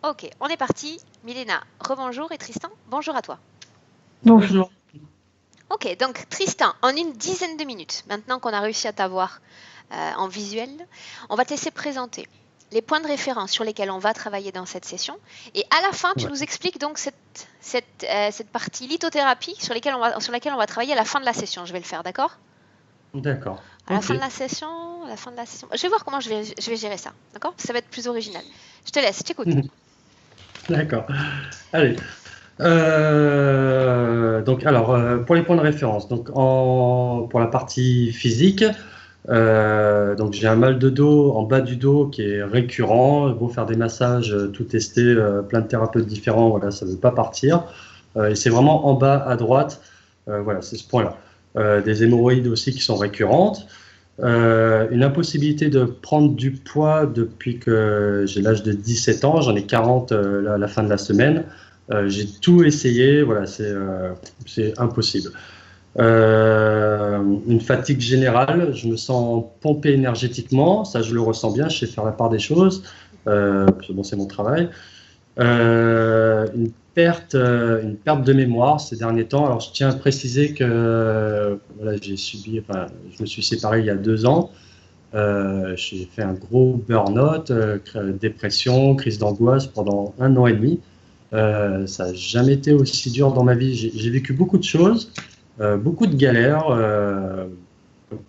Ok, on est parti. Milena, rebonjour et Tristan, bonjour à toi. Bonjour. Ok, donc Tristan, en une dizaine de minutes, maintenant qu'on a réussi à t'avoir en visuel, on va te laisser présenter les points de référence sur lesquels on va travailler dans cette session. Et à la fin, tu Ouais, nous expliques donc cette partie lithothérapie sur laquelle on va travailler à la fin de la session. Je vais le faire, d'accord? d'accord. À la Ok. fin de la session, à la fin de la session. Je vais voir comment je vais gérer ça, d'accord? Ça va être plus original. Je te laisse, je t'écoute. D'accord. Allez. Donc, alors, pour les points de référence, pour la partie physique, donc j'ai un mal de dos en bas du dos qui est récurrent. Beau faire des massages, tout tester, plein de thérapeutes différents, voilà, ça ne veut pas partir. Et c'est vraiment en bas à droite. Voilà, c'est ce point-là. Des hémorroïdes aussi qui sont récurrentes. Une impossibilité de prendre du poids depuis que j'ai l'âge de 17 ans. J'en ai 40 là, à la fin de la semaine. J'ai tout essayé, voilà, c'est impossible. Une fatigue générale, je me sens pompé énergétiquement, ça je le ressens bien, je sais faire la part des choses, parce que bon, c'est mon travail. Une perte de mémoire ces derniers temps. Alors, je tiens à préciser que voilà, je me suis séparé il y a 2 ans. J'ai fait un gros burn-out, dépression, crise d'angoisse pendant 1 an et demi. Ça n'a jamais été aussi dur dans ma vie. J'ai vécu beaucoup de choses, beaucoup de galères,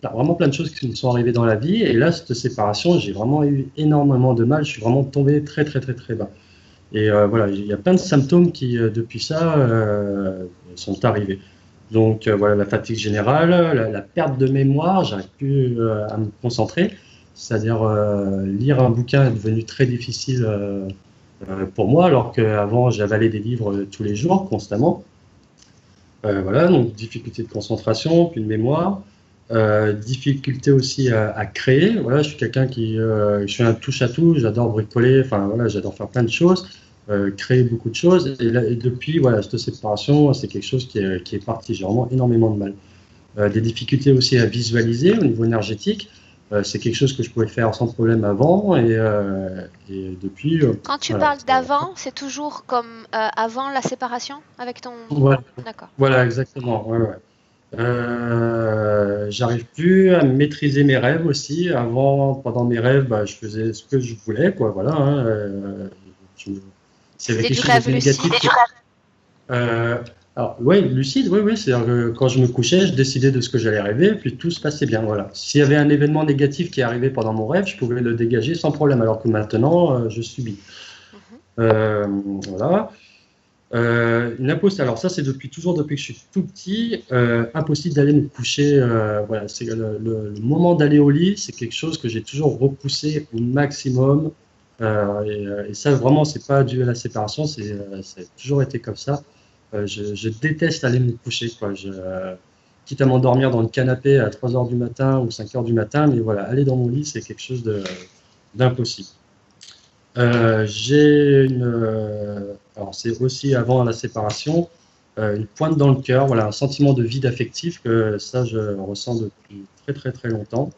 vraiment plein de choses qui me sont arrivées dans la vie. Et là, cette séparation, j'ai vraiment eu énormément de mal. Je suis vraiment tombé très, très, très, très bas. Et voilà, il y a plein de symptômes qui, depuis ça, sont arrivés. Donc voilà, la fatigue générale, la perte de mémoire, j'arrive plus à me concentrer. C'est-à-dire lire un bouquin est devenu très difficile pour moi, alors qu'avant j'avalais des livres tous les jours, constamment. Voilà, donc difficulté de concentration, puis de mémoire. Difficulté aussi à créer. Voilà, je suis quelqu'un je suis un touche à tout. J'adore bricoler. Enfin voilà, j'adore faire plein de choses, créer beaucoup de choses. Et depuis voilà cette séparation, c'est quelque chose qui est parti. J'ai vraiment énormément de mal. Des difficultés aussi à visualiser au niveau énergétique. C'est quelque chose que je pouvais faire sans problème avant et depuis Quand tu voilà. parles d'avant, c'est toujours comme avant la séparation avec ton... Voilà, D'accord. voilà, exactement. Ouais, ouais. J'arrive plus à maîtriser mes rêves aussi. Avant, pendant mes rêves, bah, je faisais ce que je voulais, quoi. Voilà. Hein, je me- S'il y avait C'était quelque du chose de rêve négatif. lucide. Euh, alors, ouais, lucide, oui, oui. C'est-à-dire que quand je me couchais, je décidais de ce que j'allais rêver, puis tout se passait bien. Voilà. S'il y avait un événement négatif qui arrivait pendant mon rêve, je pouvais le dégager sans problème. Alors que maintenant, je subis. Mhm. Euh, voilà. Alors ça c'est toujours depuis que je suis tout petit, impossible d'aller me coucher. Voilà, c'est le moment d'aller au lit, c'est quelque chose que j'ai toujours repoussé au maximum. Et ça vraiment, c'est pas dû à la séparation, ça a toujours été comme ça. Je déteste aller me coucher, quoi. Quitte à m'endormir dans le canapé à 3 heures du matin ou 5 heures du matin, mais voilà, aller dans mon lit, c'est quelque chose d'impossible. Alors c'est aussi avant la séparation, une pointe dans le cœur, voilà, un sentiment de vide affectif que ça je ressens depuis très très très longtemps.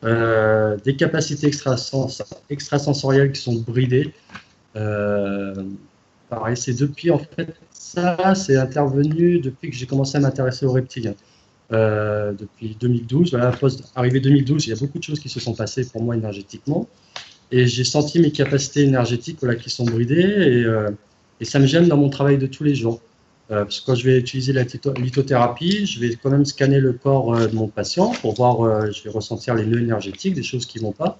Des capacités extrasensorielles qui sont bridées. Euh, Pareil, c'est depuis en fait ça, c'est intervenu depuis que j'ai commencé à m'intéresser aux reptiliens. Depuis 2012, voilà, arrivé 2012, il y a beaucoup de choses qui se sont passées pour moi énergétiquement. Et j'ai senti mes capacités énergétiques voilà, qui sont bridées et ça me gêne dans mon travail de tous les jours. Parce que quand je vais utiliser la lithothérapie, je vais quand même scanner le corps de mon patient pour voir, je vais ressentir les nœuds énergétiques, des choses qui ne vont pas.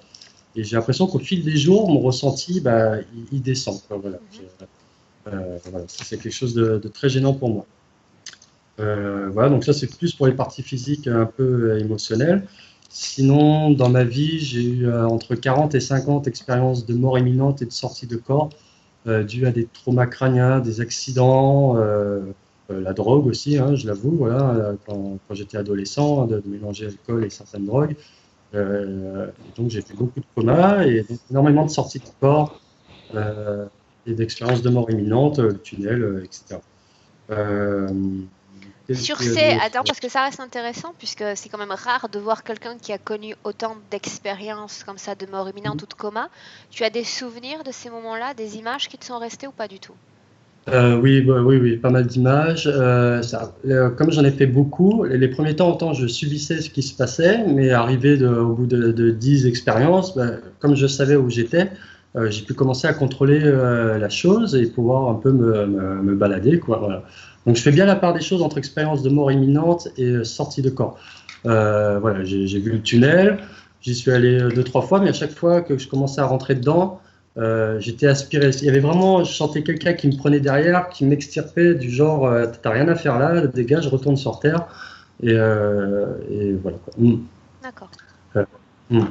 Et j'ai l'impression qu'au fil des jours, mon ressenti, bah, il descend. Quoi, voilà. Mhm. Voilà, c'est quelque chose de très gênant pour moi. Voilà, donc ça c'est plus pour les parties physiques un peu émotionnelles. Sinon, dans ma vie, j'ai eu entre 40 et 50 expériences de mort imminente et de sortie de corps dues à des traumas crâniens, des accidents, la drogue aussi, hein, je l'avoue, voilà, quand j'étais adolescent, de mélanger alcool et certaines drogues. Et donc j'ai fait beaucoup de comas et donc énormément de sorties de corps euh, et d'expériences de mort imminente, tunnel, etc. Euh, Attends, parce que ça reste intéressant, puisque c'est quand même rare de voir quelqu'un qui a connu autant d'expériences comme ça de mort imminente ou de coma. Tu as des souvenirs de ces moments-là, des images qui te sont restées ou pas du tout? Oui, pas mal d'images. Comme j'en ai fait beaucoup, les premiers temps, autant je subissais ce qui se passait, mais au bout de 10 expériences, comme je savais où j'étais, j'ai pu commencer à contrôler la chose et pouvoir un peu me balader, quoi. Voilà. Donc je fais bien la part des choses entre expérience de mort imminente et sortie de corps. Voilà, j'ai vu le tunnel, j'y suis allé 2, 3 fois, mais à chaque fois que je commençais à rentrer dedans, j'étais aspiré. Il y avait vraiment, je sentais quelqu'un qui me prenait derrière, qui m'extirpait du genre, t'as rien à faire là, dégage, retourne sur terre. Et voilà, quoi. D'accord. Euh, mm.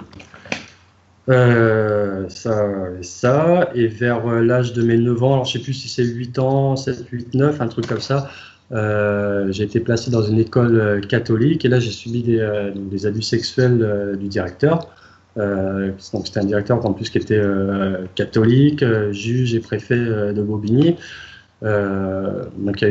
Et vers l'âge de mes 9 ans, alors je sais plus si c'est 8 ans, 7, 8, 9, un truc comme ça, j'ai été placé dans une école catholique et là j'ai subi des abus sexuels du directeur. Donc c'était un directeur en plus qui était catholique, juge et préfet de Bobigny. Donc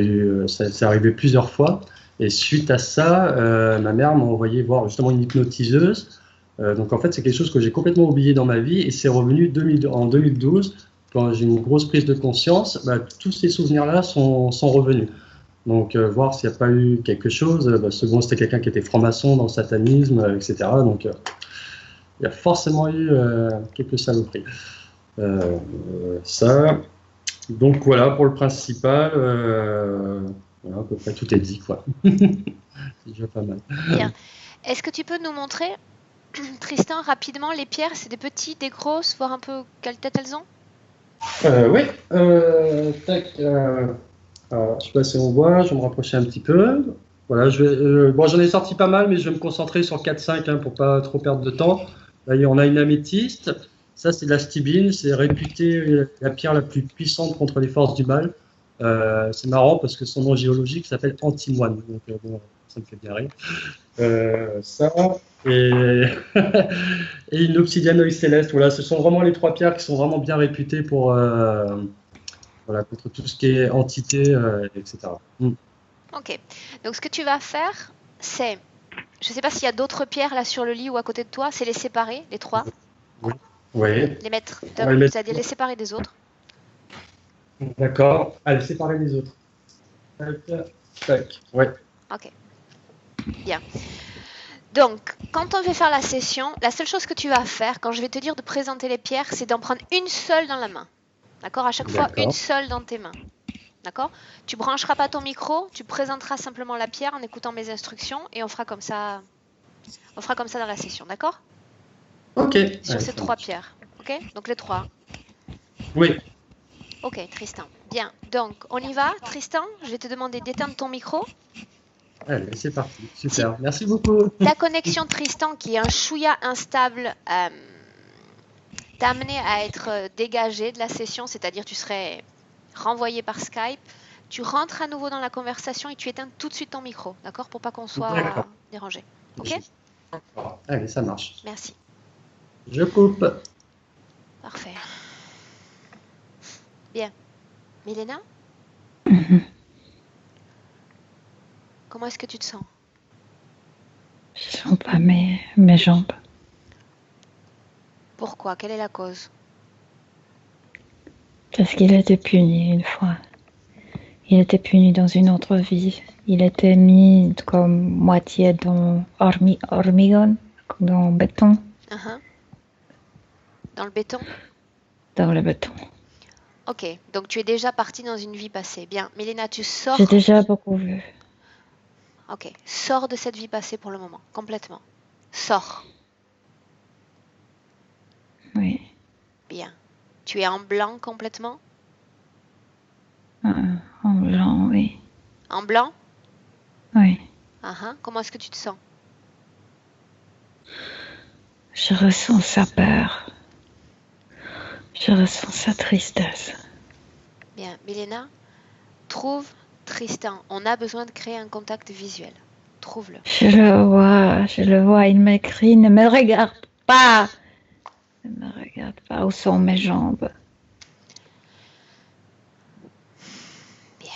c'est arrivé plusieurs fois. Et suite à ça, ma mère m'a envoyé voir justement une hypnotiseuse. Donc en fait, c'est quelque chose que j'ai complètement oublié dans ma vie et c'est revenu en 2012 quand j'ai une grosse prise de conscience. Tous ces souvenirs-là sont revenus. Donc voir s'il n'y a pas eu quelque chose. Second, c'était quelqu'un qui était franc-maçon dans le satanisme, etc. Donc il y a forcément eu quelques saloperies. Ça. Donc voilà pour le principal. Voilà, à peu près tout est dit, quoi. C'est déjà pas mal. Bien. Est-ce que tu peux nous montrer, Tristan, rapidement, les pierres? C'est des petites, des grosses, voir un peu quelle tête elles ont? Oui. Tac. Alors, je sais pas si on voit, je vais me rapprocher un petit peu. Voilà, bon, j'en ai sorti pas mal, mais je vais me concentrer sur 4-5 pour pas trop perdre de temps. Là, on a une améthyste. Ça, c'est de la stibine. C'est réputé la pierre la plus puissante contre les forces du mal. C'est marrant parce que son nom géologique s'appelle antimoine. Donc, bon, ça me fait bien rire. Ça et, et une obsidienne œil céleste. Voilà, ce sont vraiment les 3 pierres qui sont vraiment bien réputées pour, voilà, contre tout ce qui est entité, etc. Ok. Donc ce que tu vas faire, c'est, je ne sais pas s'il y a d'autres pierres là sur le lit ou à côté de toi, c'est les séparer, les 3. Oui. Les mettre, Ouais, c'est-à-dire les séparer des autres. D'accord. Allez, séparer les autres. Tac, tac. Ouais. Ok. Bien. Donc, quand on veut faire la session, la seule chose que tu vas faire, quand je vais te dire de présenter les pierres, c'est d'en prendre une seule dans la main. D'accord? À chaque fois, une seule dans tes mains. D'accord? Tu brancheras pas ton micro, tu présenteras simplement la pierre en écoutant mes instructions et on fera comme ça dans la session. D'accord? Ok. Sur ces 3 pierres. Ok? Donc les 3. Oui. Ok, Tristan. Bien. Donc, on y va, Tristan? Je vais te demander d'éteindre ton micro. Allez, c'est parti. Super. Merci beaucoup. Ta connexion, Tristan, qui est un chouïa instable, t'a amené à être dégagé de la session, c'est-à-dire tu serais renvoyé par Skype. Tu rentres à nouveau dans la conversation et tu éteins tout de suite ton micro, d'accord? Pour pas qu'on soit dérangé. Ok? Allez, ça marche. Merci. Je coupe. Parfait. Bien. Milena? Comment est-ce que tu te sens? Je sens pas mes jambes. Pourquoi? Quelle est la cause? Parce qu'il a été puni une fois. Il était puni dans une autre vie. Il était mis comme moitié dans hormigone, dans le béton. Dans le béton? Dans le béton. Ok, donc tu es déjà parti dans une vie passée. Bien, Milena, tu sors. J'ai déjà beaucoup vu. Ok, sors de cette vie passée pour le moment, complètement. Sors. Oui. Bien. Tu es en blanc complètement? En blanc, oui. En blanc? Oui. Comment est-ce que tu te sens? Je ressens sa peur. Je ressens sa tristesse. Bien, Milena, trouve Tristan. On a besoin de créer un contact visuel. Trouve-le. Je le vois, il m'écrit, ne me regarde pas. Ne me regarde pas, où sont mes jambes? Bien.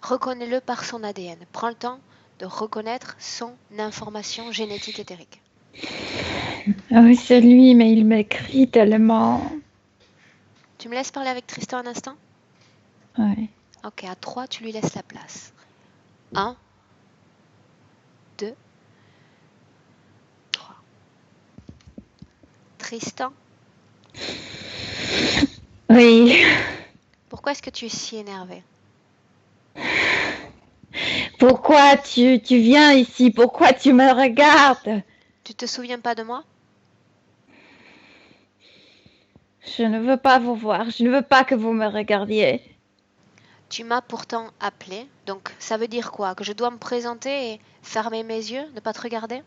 Reconnais-le par son ADN. Prends le temps de reconnaître son information génétique éthérique. Ah oui, c'est lui, mais il m'écrit tellement. Tu me laisses parler avec Tristan un instant? Ouais. Ok, à 3, tu lui laisses la place. 1, 2, 3. Tristan, Oui. pourquoi est-ce que tu es si énervé? Pourquoi tu viens ici? Pourquoi tu me regardes? Tu te souviens pas de moi? Je ne veux pas vous voir. Je ne veux pas que vous me regardiez. Tu m'as pourtant appelé, donc ça veut dire quoi? Que je dois me présenter et fermer mes yeux, ne pas te regarder?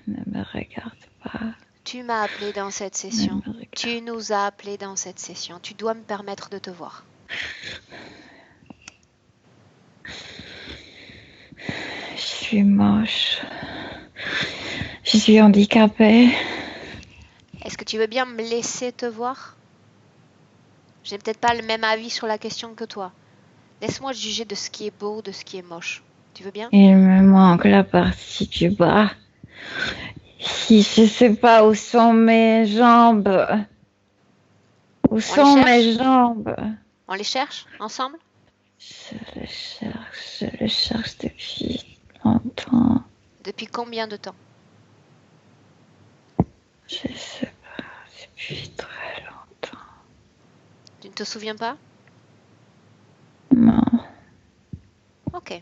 Ne me regarde pas. Tu m'as appelé dans cette Ne session. me regarde. Tu nous as appelés dans cette session. Tu dois me permettre de te voir. Je suis moche. Je suis handicapée. Est-ce que tu veux bien me laisser te voir? J'ai peut-être pas le même avis sur la question que toi. Laisse-moi juger de ce qui est beau, de ce qui est moche. Tu veux bien? Il me manque la partie du bas. Si je sais pas où sont mes jambes. Où sont mes jambes? On les cherche ensemble? Je le cherche depuis longtemps. Depuis combien de temps? Je sais pas, depuis très longtemps. Tu ne te souviens pas? Non. Ok.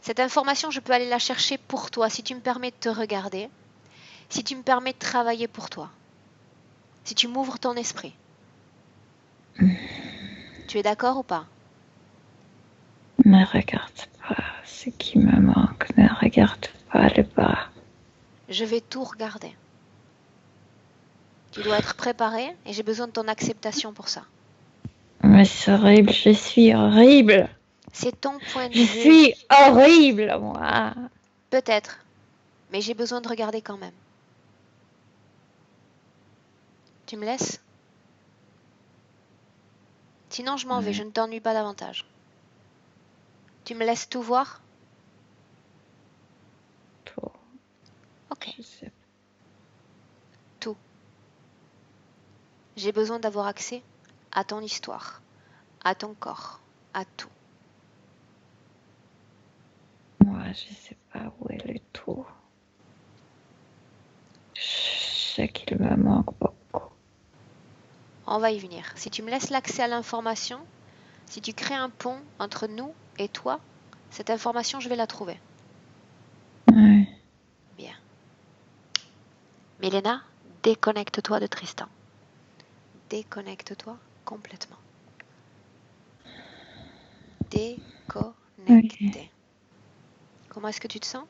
Cette information, je peux aller la chercher pour toi si tu me permets de te regarder, si tu me permets de travailler pour toi, si tu m'ouvres ton esprit. Tu es d'accord ou pas? Ne regarde pas ce qui me manque. Ne regarde pas le bas. Je vais tout regarder. Tu dois être préparé et j'ai besoin de ton acceptation pour ça. Mais c'est horrible, je suis horrible. C'est ton point de Je vue. suis horrible, moi. Peut-être, mais j'ai besoin de regarder quand même. Tu me laisses? Sinon, je m'en vais, je ne t'ennuie pas davantage. Tu me laisses tout voir? Tout. Ok, Je sais pas. tout. J'ai besoin d'avoir accès à ton histoire, à ton corps, à tout. Moi, je sais pas où est le tout. Je sais qu'il me manque beaucoup. On va y venir. Si tu me laisses l'accès à l'information, si tu crées un pont entre nous et toi, cette information, je vais la trouver. Ouais. Bien. Milena, déconnecte-toi de Tristan. Déconnecte-toi complètement. Déconnecté. Okay. Comment est-ce que tu te sens?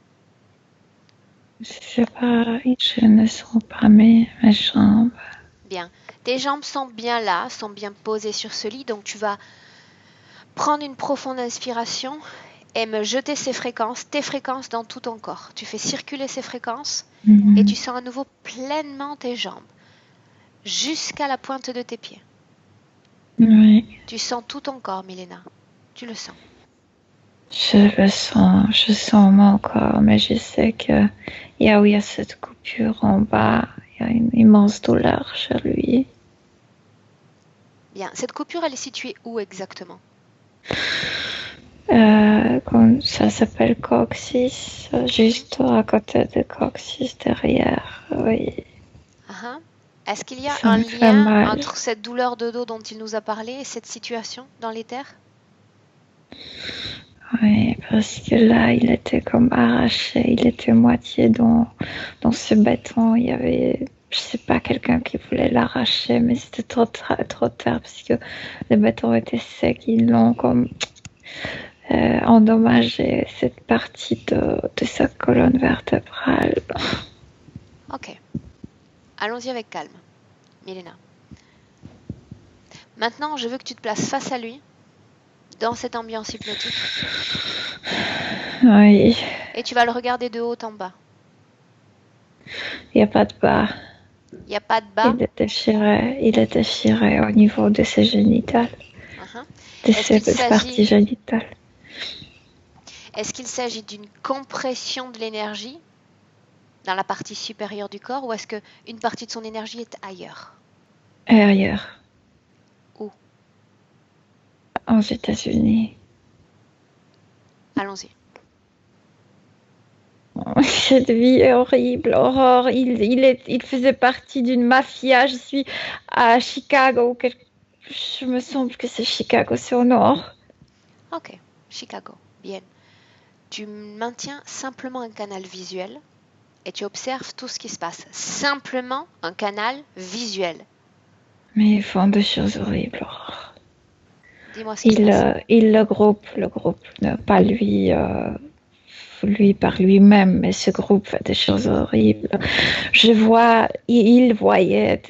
Je sais pas, je ne sens pas mes jambes. Bien. Tes jambes sont bien là, sont bien posées sur ce lit, donc tu vas prendre une profonde inspiration et me jeter tes fréquences dans tout ton corps. Tu fais circuler ces fréquences et tu sens à nouveau pleinement tes jambes jusqu'à la pointe de tes pieds. Oui. Tu sens tout ton corps, Milena. Tu le sens. Je sens mon corps, mais je sais qu'il y a cette coupure en bas, il y a une immense douleur chez lui. Bien. Cette coupure, elle est située où exactement? Ça s'appelle coccyx, juste à côté de coccyx derrière, oui. Est-ce qu'il y a Ça un me fait lien mal. entre cette douleur de dos dont il nous a parlé et cette situation dans les terres? Oui, parce que là, il était comme arraché, il était moitié dans ce béton. Il y avait, je sais pas, quelqu'un qui voulait l'arracher, mais c'était trop tard parce que le béton était sec. Ils l'ont comme endommagé cette partie de sa colonne vertébrale. Ok. Allons-y avec calme, Milena. Maintenant, je veux que tu te places face à lui, dans cette ambiance hypnotique. Oui. Et tu vas le regarder de haut en bas. Il n'y a pas de bas. Il n'y a pas de bas. Il est déchiré au niveau de ses génitales. de Est-ce qu'il cette partie s'agit génitale. est-ce qu'il s'agit d'une compression de l'énergie dans la partie supérieure du corps ou est-ce qu'une partie de son énergie est ailleurs? Et ailleurs, Où? aux États-Unis. Allons-y. Cette vie est horrible, Aurore. Il faisait partie d'une mafia. Je suis à Chicago. Je me semble que c'est Chicago, c'est au nord. Ok, Chicago. Bien. Tu maintiens simplement un canal visuel et tu observes tout ce qui se passe. Simplement un canal visuel. Mais ils font des choses horribles, Aurore. Dis-moi ce qui se passe. Le groupe, pas lui, lui par lui-même, mais ce groupe fait des choses horribles. Il voyait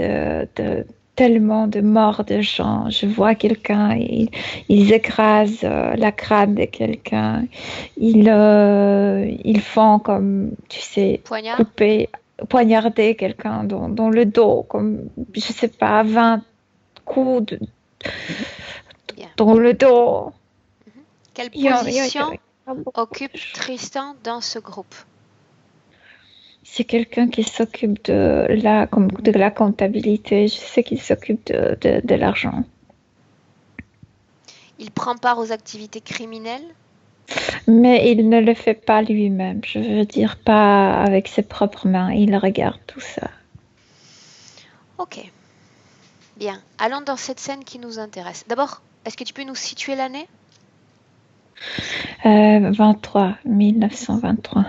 tellement de morts de gens. Je vois quelqu'un, ils écrasent la crâne de quelqu'un. Ils font comme, tu sais, Poignard? poignarder quelqu'un dans le dos, comme, je sais pas, 20 coups Bien. dans le dos. Quelle Il y a position beaucoup occupe de choses. Tristan dans ce groupe? C'est quelqu'un qui s'occupe de la comptabilité. Je sais qu'il s'occupe de l'argent. Il prend part aux activités criminelles? Mais il ne le fait pas lui-même. Je veux dire, pas avec ses propres mains. Il regarde tout ça. Ok. Bien. Allons dans cette scène qui nous intéresse. D'abord, est-ce que tu peux nous situer l'année? 1923.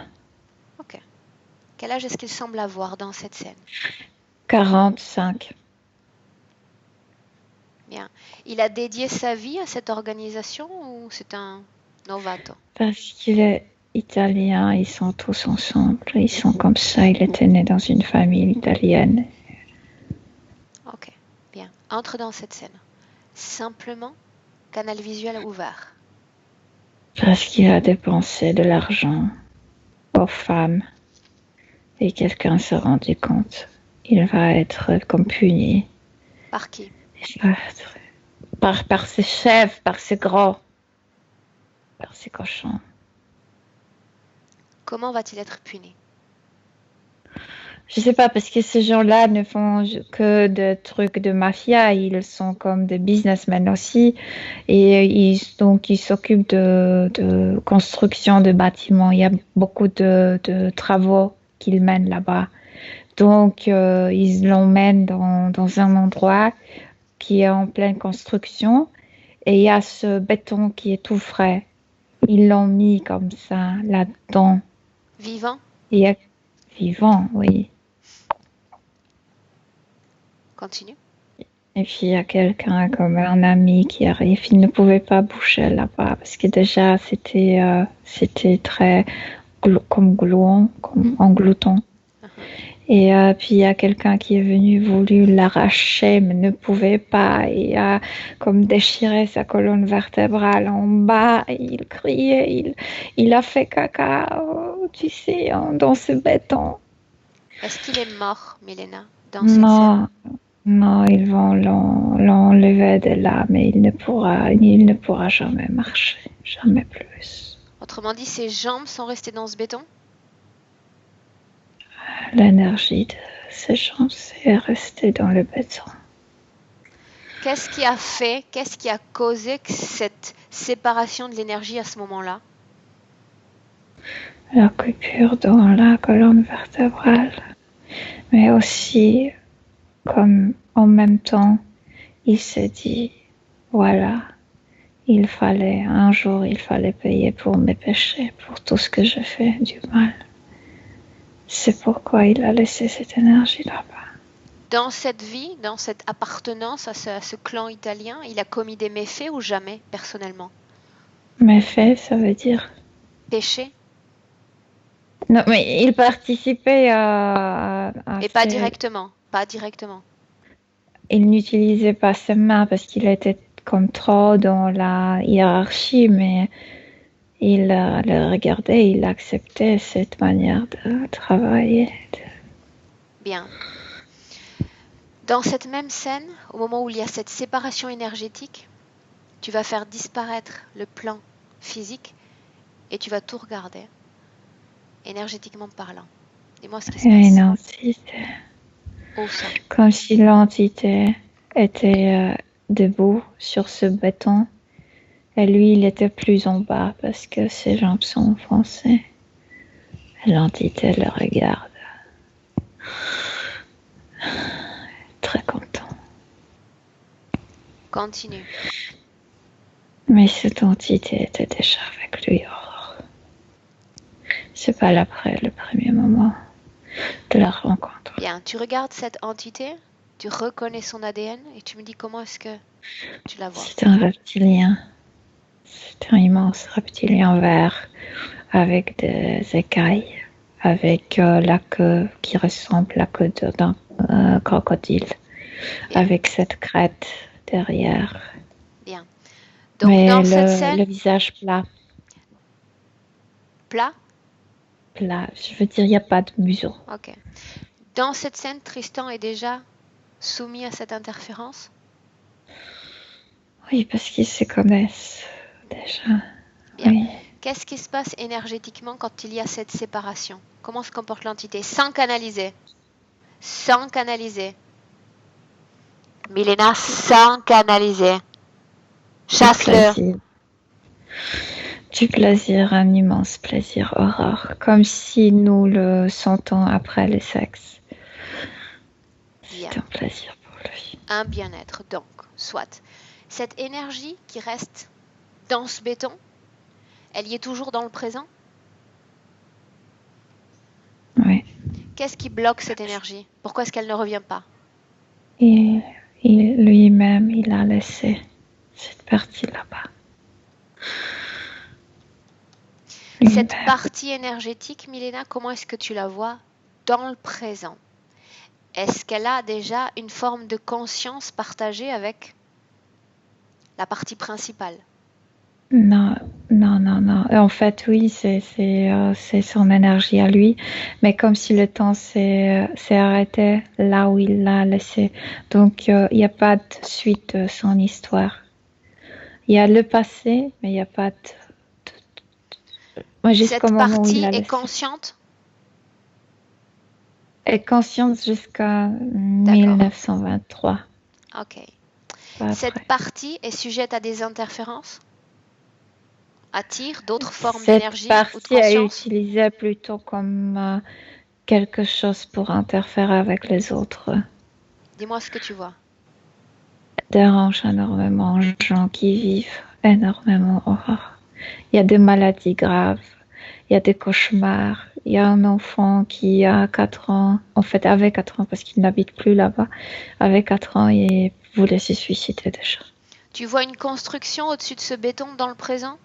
Ok. Quel âge est-ce qu'il semble avoir dans cette scène? 45. Bien. Il a dédié sa vie à cette organisation ou c'est un novato? Parce qu'il est italien, ils sont tous ensemble. Ils sont comme ça. Il était né dans une famille italienne. Ok. Bien. Entre dans cette scène. Simplement, canal visuel ouvert. Parce qu'il a dépensé de l'argent aux femmes. Et quelqu'un s'est rendu compte. Il va être comme puni. Par qui? Par ses chefs, par ses gros, par ses cochons. Comment va-t-il être puni? Je sais pas, parce que ces gens-là ne font que des trucs de mafia. Ils sont comme des businessmen aussi. Et donc, ils s'occupent de construction de bâtiments. Il y a beaucoup de travaux qu'ils mènent là-bas. Donc, ils l'emmènent dans un endroit qui est en pleine construction et il y a ce béton qui est tout frais. Ils l'ont mis comme ça là-dedans. Vivant? Il est vivant, oui. Continue. Et puis il y a quelqu'un comme un ami qui arrive. Il ne pouvait pas bouger là-bas parce que déjà c'était très comme gluant, comme engloutant. Et puis il y a quelqu'un qui est venu, voulu l'arracher, mais ne pouvait pas, et a comme déchiré sa colonne vertébrale en bas, et il criait, il a fait caca, tu sais, dans ce béton. Est-ce qu'il est mort, Milena, dans cette scène? Non, non, ils vont l'enlever de là, mais il ne pourra jamais marcher, jamais plus. Autrement dit, ses jambes sont restées dans ce béton? L'énergie de ces gens est restée dans le béton. Qu'est-ce qui a causé cette séparation de l'énergie à ce moment-là? La coupure dans la colonne vertébrale, mais aussi, comme en même temps, il s'est dit, voilà, un jour, il fallait payer pour mes péchés, pour tout ce que j'ai fait du mal. C'est pourquoi il a laissé cette énergie là-bas. Dans cette vie, dans cette appartenance à ce clan italien, il a commis des méfaits ou jamais, personnellement? Méfait, ça veut dire? Péché? Non, mais il participait à Et pas directement, pas directement. Il n'utilisait pas ses mains parce qu'il était comme trop dans la hiérarchie, mais il le regardait, il acceptait cette manière de travailler. Bien. Dans cette même scène, au moment où il y a cette séparation énergétique, tu vas faire disparaître le plan physique et tu vas tout regarder, énergétiquement parlant. Dis-moi ce qui se Il y a passe. une entité. Où ça? Comme si l'entité était debout sur ce béton. Et lui, il était plus en bas parce que ses jambes sont enfoncées. Et l'entité le regarde. Très content. Continue. Mais cette entité était déjà avec lui. C'est pas le premier moment de la rencontre. Bien, tu regardes cette entité, tu reconnais son ADN et tu me dis comment est-ce que tu la vois. C'est un reptilien. C'est un immense reptilien vert avec des écailles, avec la queue qui ressemble à la queue d'un crocodile, avec cette crête derrière. Bien. Donc mais dans cette scène, le visage plat. Plat? Plat. Je veux dire, il n'y a pas de museau. Ok. Dans cette scène, Tristan est déjà soumis à cette interférence? Oui, parce qu'ils se connaissent déjà. Bien. Oui. Qu'est-ce qui se passe énergétiquement quand il y a cette séparation? Comment se comporte l'entité? Sans canaliser. Sans canaliser. Milena, sans canaliser. Chasse-le. Du plaisir, un immense plaisir, Aurore. Comme si nous le sentons après le sexe. Bien. C'est un plaisir pour lui. Un bien-être, donc, soit. Cette énergie qui reste dans ce béton, elle y est toujours dans le présent? Oui. Qu'est-ce qui bloque cette énergie? Pourquoi est-ce qu'elle ne revient pas? Et lui-même, il a laissé cette partie là-bas. Cette partie énergétique, Milena, comment est-ce que tu la vois dans le présent? Est-ce qu'elle a déjà une forme de conscience partagée avec la partie principale? Non. En fait, oui, c'est son énergie à lui, mais comme si le temps s'est arrêté là où il l'a laissé. Donc, il n'y a pas de suite de son histoire. Il y a le passé, mais il n'y a pas de... Cette partie est consciente? Est consciente jusqu'à 1923. Ok. Cette partie est sujette à des interférences? Attire d'autres formes d'énergie ou de conscience? Cette partie est utilisée plutôt comme quelque chose pour interférer avec les autres. Dis-moi ce que tu vois. Dérange énormément les gens qui vivent énormément. Il y a des maladies graves, il y a des cauchemars. Il y a un enfant qui a 4 ans, en fait avait 4 ans parce qu'il n'habite plus là-bas, avait 4 ans et voulait se suicider déjà. Tu vois une construction au-dessus de ce béton dans le présent?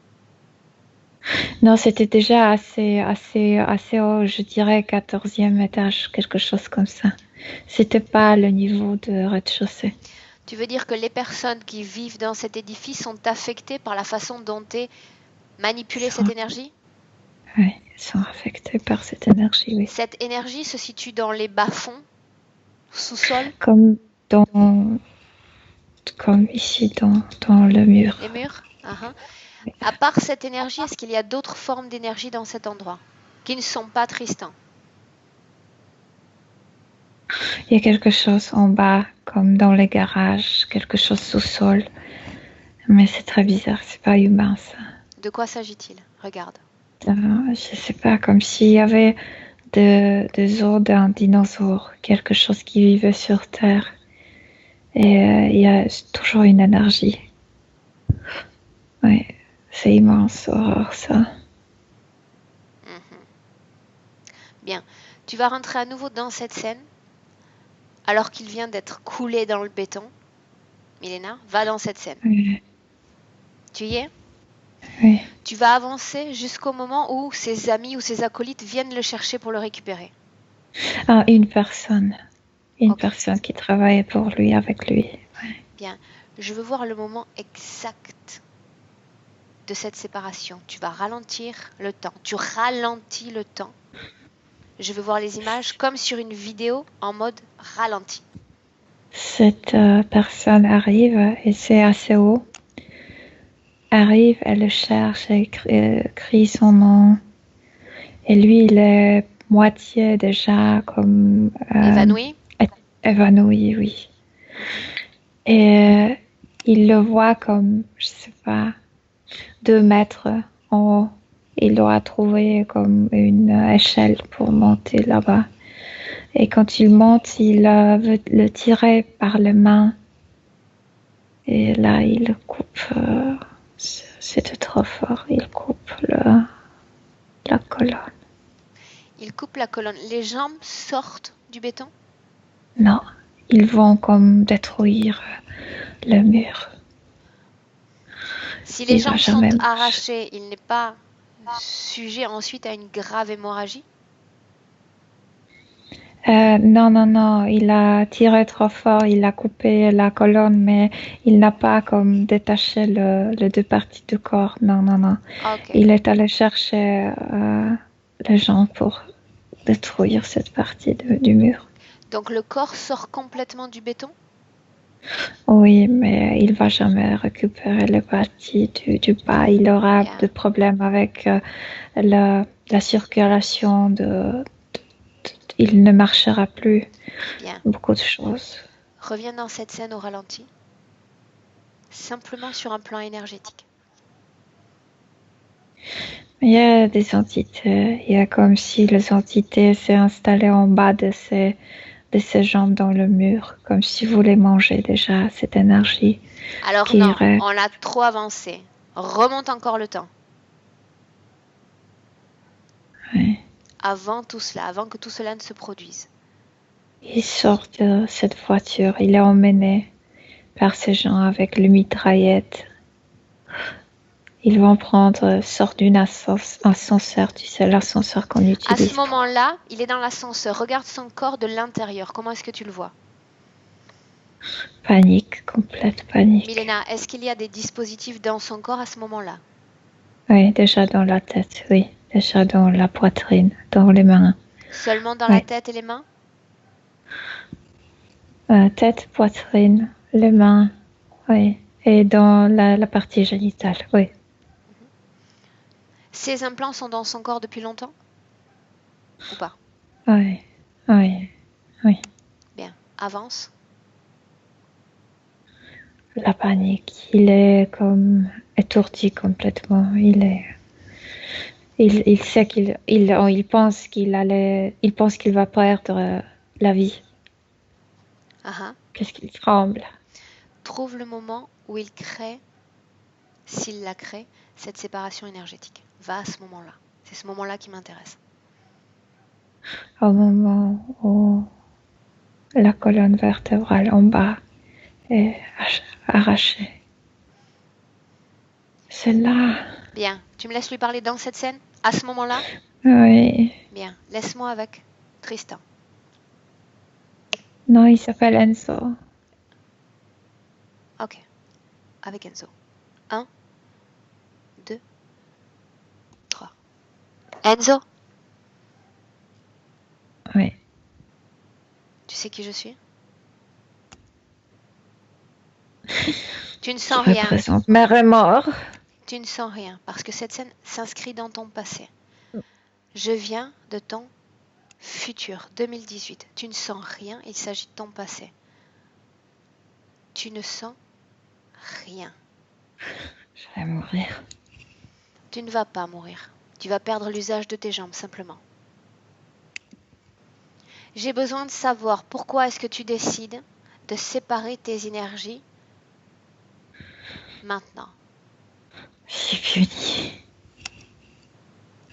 Non, c'était déjà assez haut, je dirais 14e étage, quelque chose comme ça. C'était pas le niveau de rez-de-chaussée. Tu veux dire que les personnes qui vivent dans cet édifice sont affectées par la façon dont est manipulée cette énergie? Oui, elles sont affectées par cette énergie, oui. Cette énergie se situe dans les bas-fonds, sous-sol? Comme ici, dans le mur. Les murs? À part cette énergie, est-ce qu'il y a d'autres formes d'énergie dans cet endroit qui ne sont pas Tristan? Il y a quelque chose en bas, comme dans les garages, quelque chose sous-sol. Mais c'est très bizarre, c'est pas humain ça. De quoi s'agit-il? Regarde. Je sais pas, comme s'il y avait des os d'un dinosaure, quelque chose qui vivait sur Terre. Et il y a toujours une énergie. Oui, c'est immense, Aurore, ça. Bien, tu vas rentrer à nouveau dans cette scène, alors qu'il vient d'être coulé dans le béton. Milena, va dans cette scène. Oui. Tu y es? Oui. Tu vas avancer jusqu'au moment où ses amis ou ses acolytes viennent le chercher pour le récupérer. Ah, une personne qui travaille pour lui, avec lui. Ouais. Bien, je veux voir le moment exact de cette séparation. Tu vas ralentir le temps. Tu ralentis le temps. Je veux voir les images comme sur une vidéo en mode ralenti. Cette personne arrive et c'est assez haut. arrive, elle le cherche, elle crie son nom. Et lui, il est moitié déjà comme Évanoui? Évanoui, oui. Et il le voit comme, je sais pas, 2 mètres en haut. Il doit trouver comme une échelle pour monter là-bas. Et quand il monte, il veut le tirer par les mains. Et là, il coupe. C'était trop fort. Il coupe la colonne. Il coupe la colonne. Les jambes sortent du béton? Non, ils vont comme détruire le mur. Si les jambes sont jamais arrachées, il n'est pas sujet ensuite à une grave hémorragie? Non, il a tiré trop fort, il a coupé la colonne, mais il n'a pas comme détaché les 2 parties du corps. Non. Ok. Il est allé chercher les gens pour détruire cette partie du mur. Donc le corps sort complètement du béton? Oui, mais il va jamais récupérer les parties du bas. Il aura Bien. des problèmes avec la circulation. Il ne marchera plus. Bien. Beaucoup de choses. Reviens dans cette scène au ralenti. Simplement sur un plan énergétique. Il y a des entités. Il y a comme si les entités s'est installées en bas de ses jambes dans le mur, comme si vous voulez manger déjà cette énergie. Alors non, on a trop avancé. Remonte encore le temps. Oui. Avant tout cela, avant que tout cela ne se produise. Il sort de cette voiture. Il est emmené par ces gens avec le mitraillette. Ils vont sortent d'un ascenseur, tu sais, l'ascenseur qu'on utilise. À ce moment-là, il est dans l'ascenseur. Regarde son corps de l'intérieur. Comment est-ce que tu le vois? Panique, complète panique. Milena, est-ce qu'il y a des dispositifs dans son corps à ce moment-là? Oui, déjà dans la tête, oui. Déjà dans la poitrine, dans les mains. Seulement dans la tête et les mains? Tête, poitrine, les mains, oui. Et dans la partie génitale, oui. Ces implants sont dans son corps depuis longtemps? Ou pas? Oui. Bien, avance. La panique, il est comme étourdi complètement. Il sait il pense qu'il va perdre la vie. Qu'est-ce qu'il tremble? Trouve le moment où il crée, s'il la crée, cette séparation énergétique. Va à ce moment-là. C'est ce moment-là qui m'intéresse. Au moment où la colonne vertébrale en bas est arrachée. C'est là. Bien. Tu me laisses lui parler dans cette scène? À ce moment-là? Oui. Bien. Laisse-moi avec Tristan. Non, il s'appelle Enzo. Ok. Avec Enzo. 1, 2, 3. Enzo? Oui. Tu sais qui je suis? Tu ne sens rien. Représente mes remords. Tu ne sens rien parce que cette scène s'inscrit dans ton passé. Je viens de ton futur, 2018. Tu ne sens rien, il s'agit de ton passé. Tu ne sens rien. Je vais mourir. Tu ne vas pas mourir. Tu vas perdre l'usage de tes jambes, simplement. J'ai besoin de savoir pourquoi est-ce que tu décides de séparer tes énergies maintenant. Je suis punie.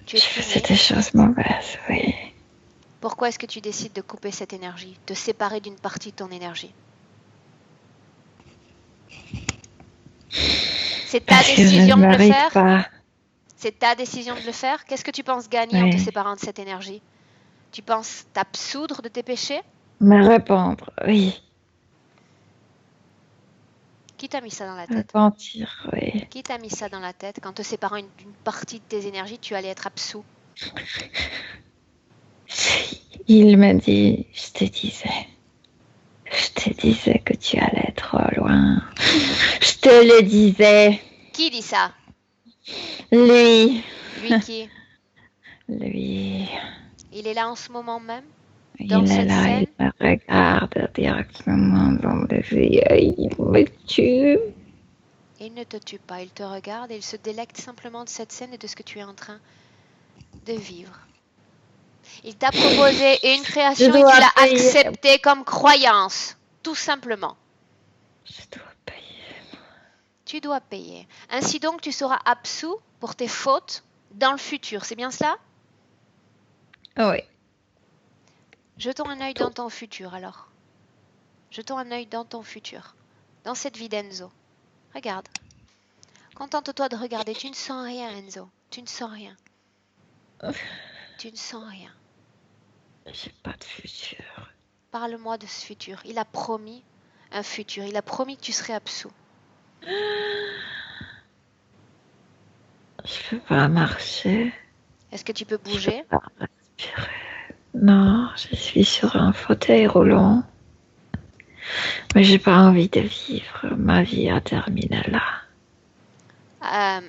Tu es je faisais des choses mauvaises, oui. Pourquoi est-ce que tu décides de couper cette énergie, de séparer d'une partie de ton énergie? C'est ta décision de le faire? Pas. C'est ta décision de le faire? Qu'est-ce que tu penses gagner en te séparant de cette énergie? Tu penses t'absoudre de tes péchés? Me répandre, oui. Qui t'a mis ça dans la tête? Repentir, oui. Qui t'a mis ça dans la tête qu'en te séparant d'une partie de tes énergies, tu allais être absous? Il m'a dit, je te disais que tu allais trop loin. Je te le disais. Qui dit ça? Lui. Lui qui? Lui. Il est là en ce moment même? Il Dans est cette là, scène? il me regarde directement dans les yeux, il me tue. Il ne te tue pas, il te regarde et il se délecte simplement de cette scène et de ce que tu es en train de vivre. Il t'a proposé une création Je et tu dois l'as payer. acceptée comme croyance, tout simplement. Je dois payer. Tu dois payer. Ainsi donc, tu seras absous pour tes fautes dans le futur. C'est bien cela? Oui. Jetons un œil dans ton futur alors. Jetons un œil dans ton futur. Dans cette vie d'Enzo. Regarde. Contente-toi de regarder. Tu ne sens rien, Enzo. Tu ne sens rien. Tu ne sens rien. J'ai pas de futur. Parle-moi de ce futur. Il a promis un futur. Il a promis que tu serais absous. Je peux pas marcher. Est-ce que tu peux bouger? Je peux pas respirer. Non, je suis sur un fauteuil roulant. Mais j'ai pas envie de vivre ma vie à terminer là.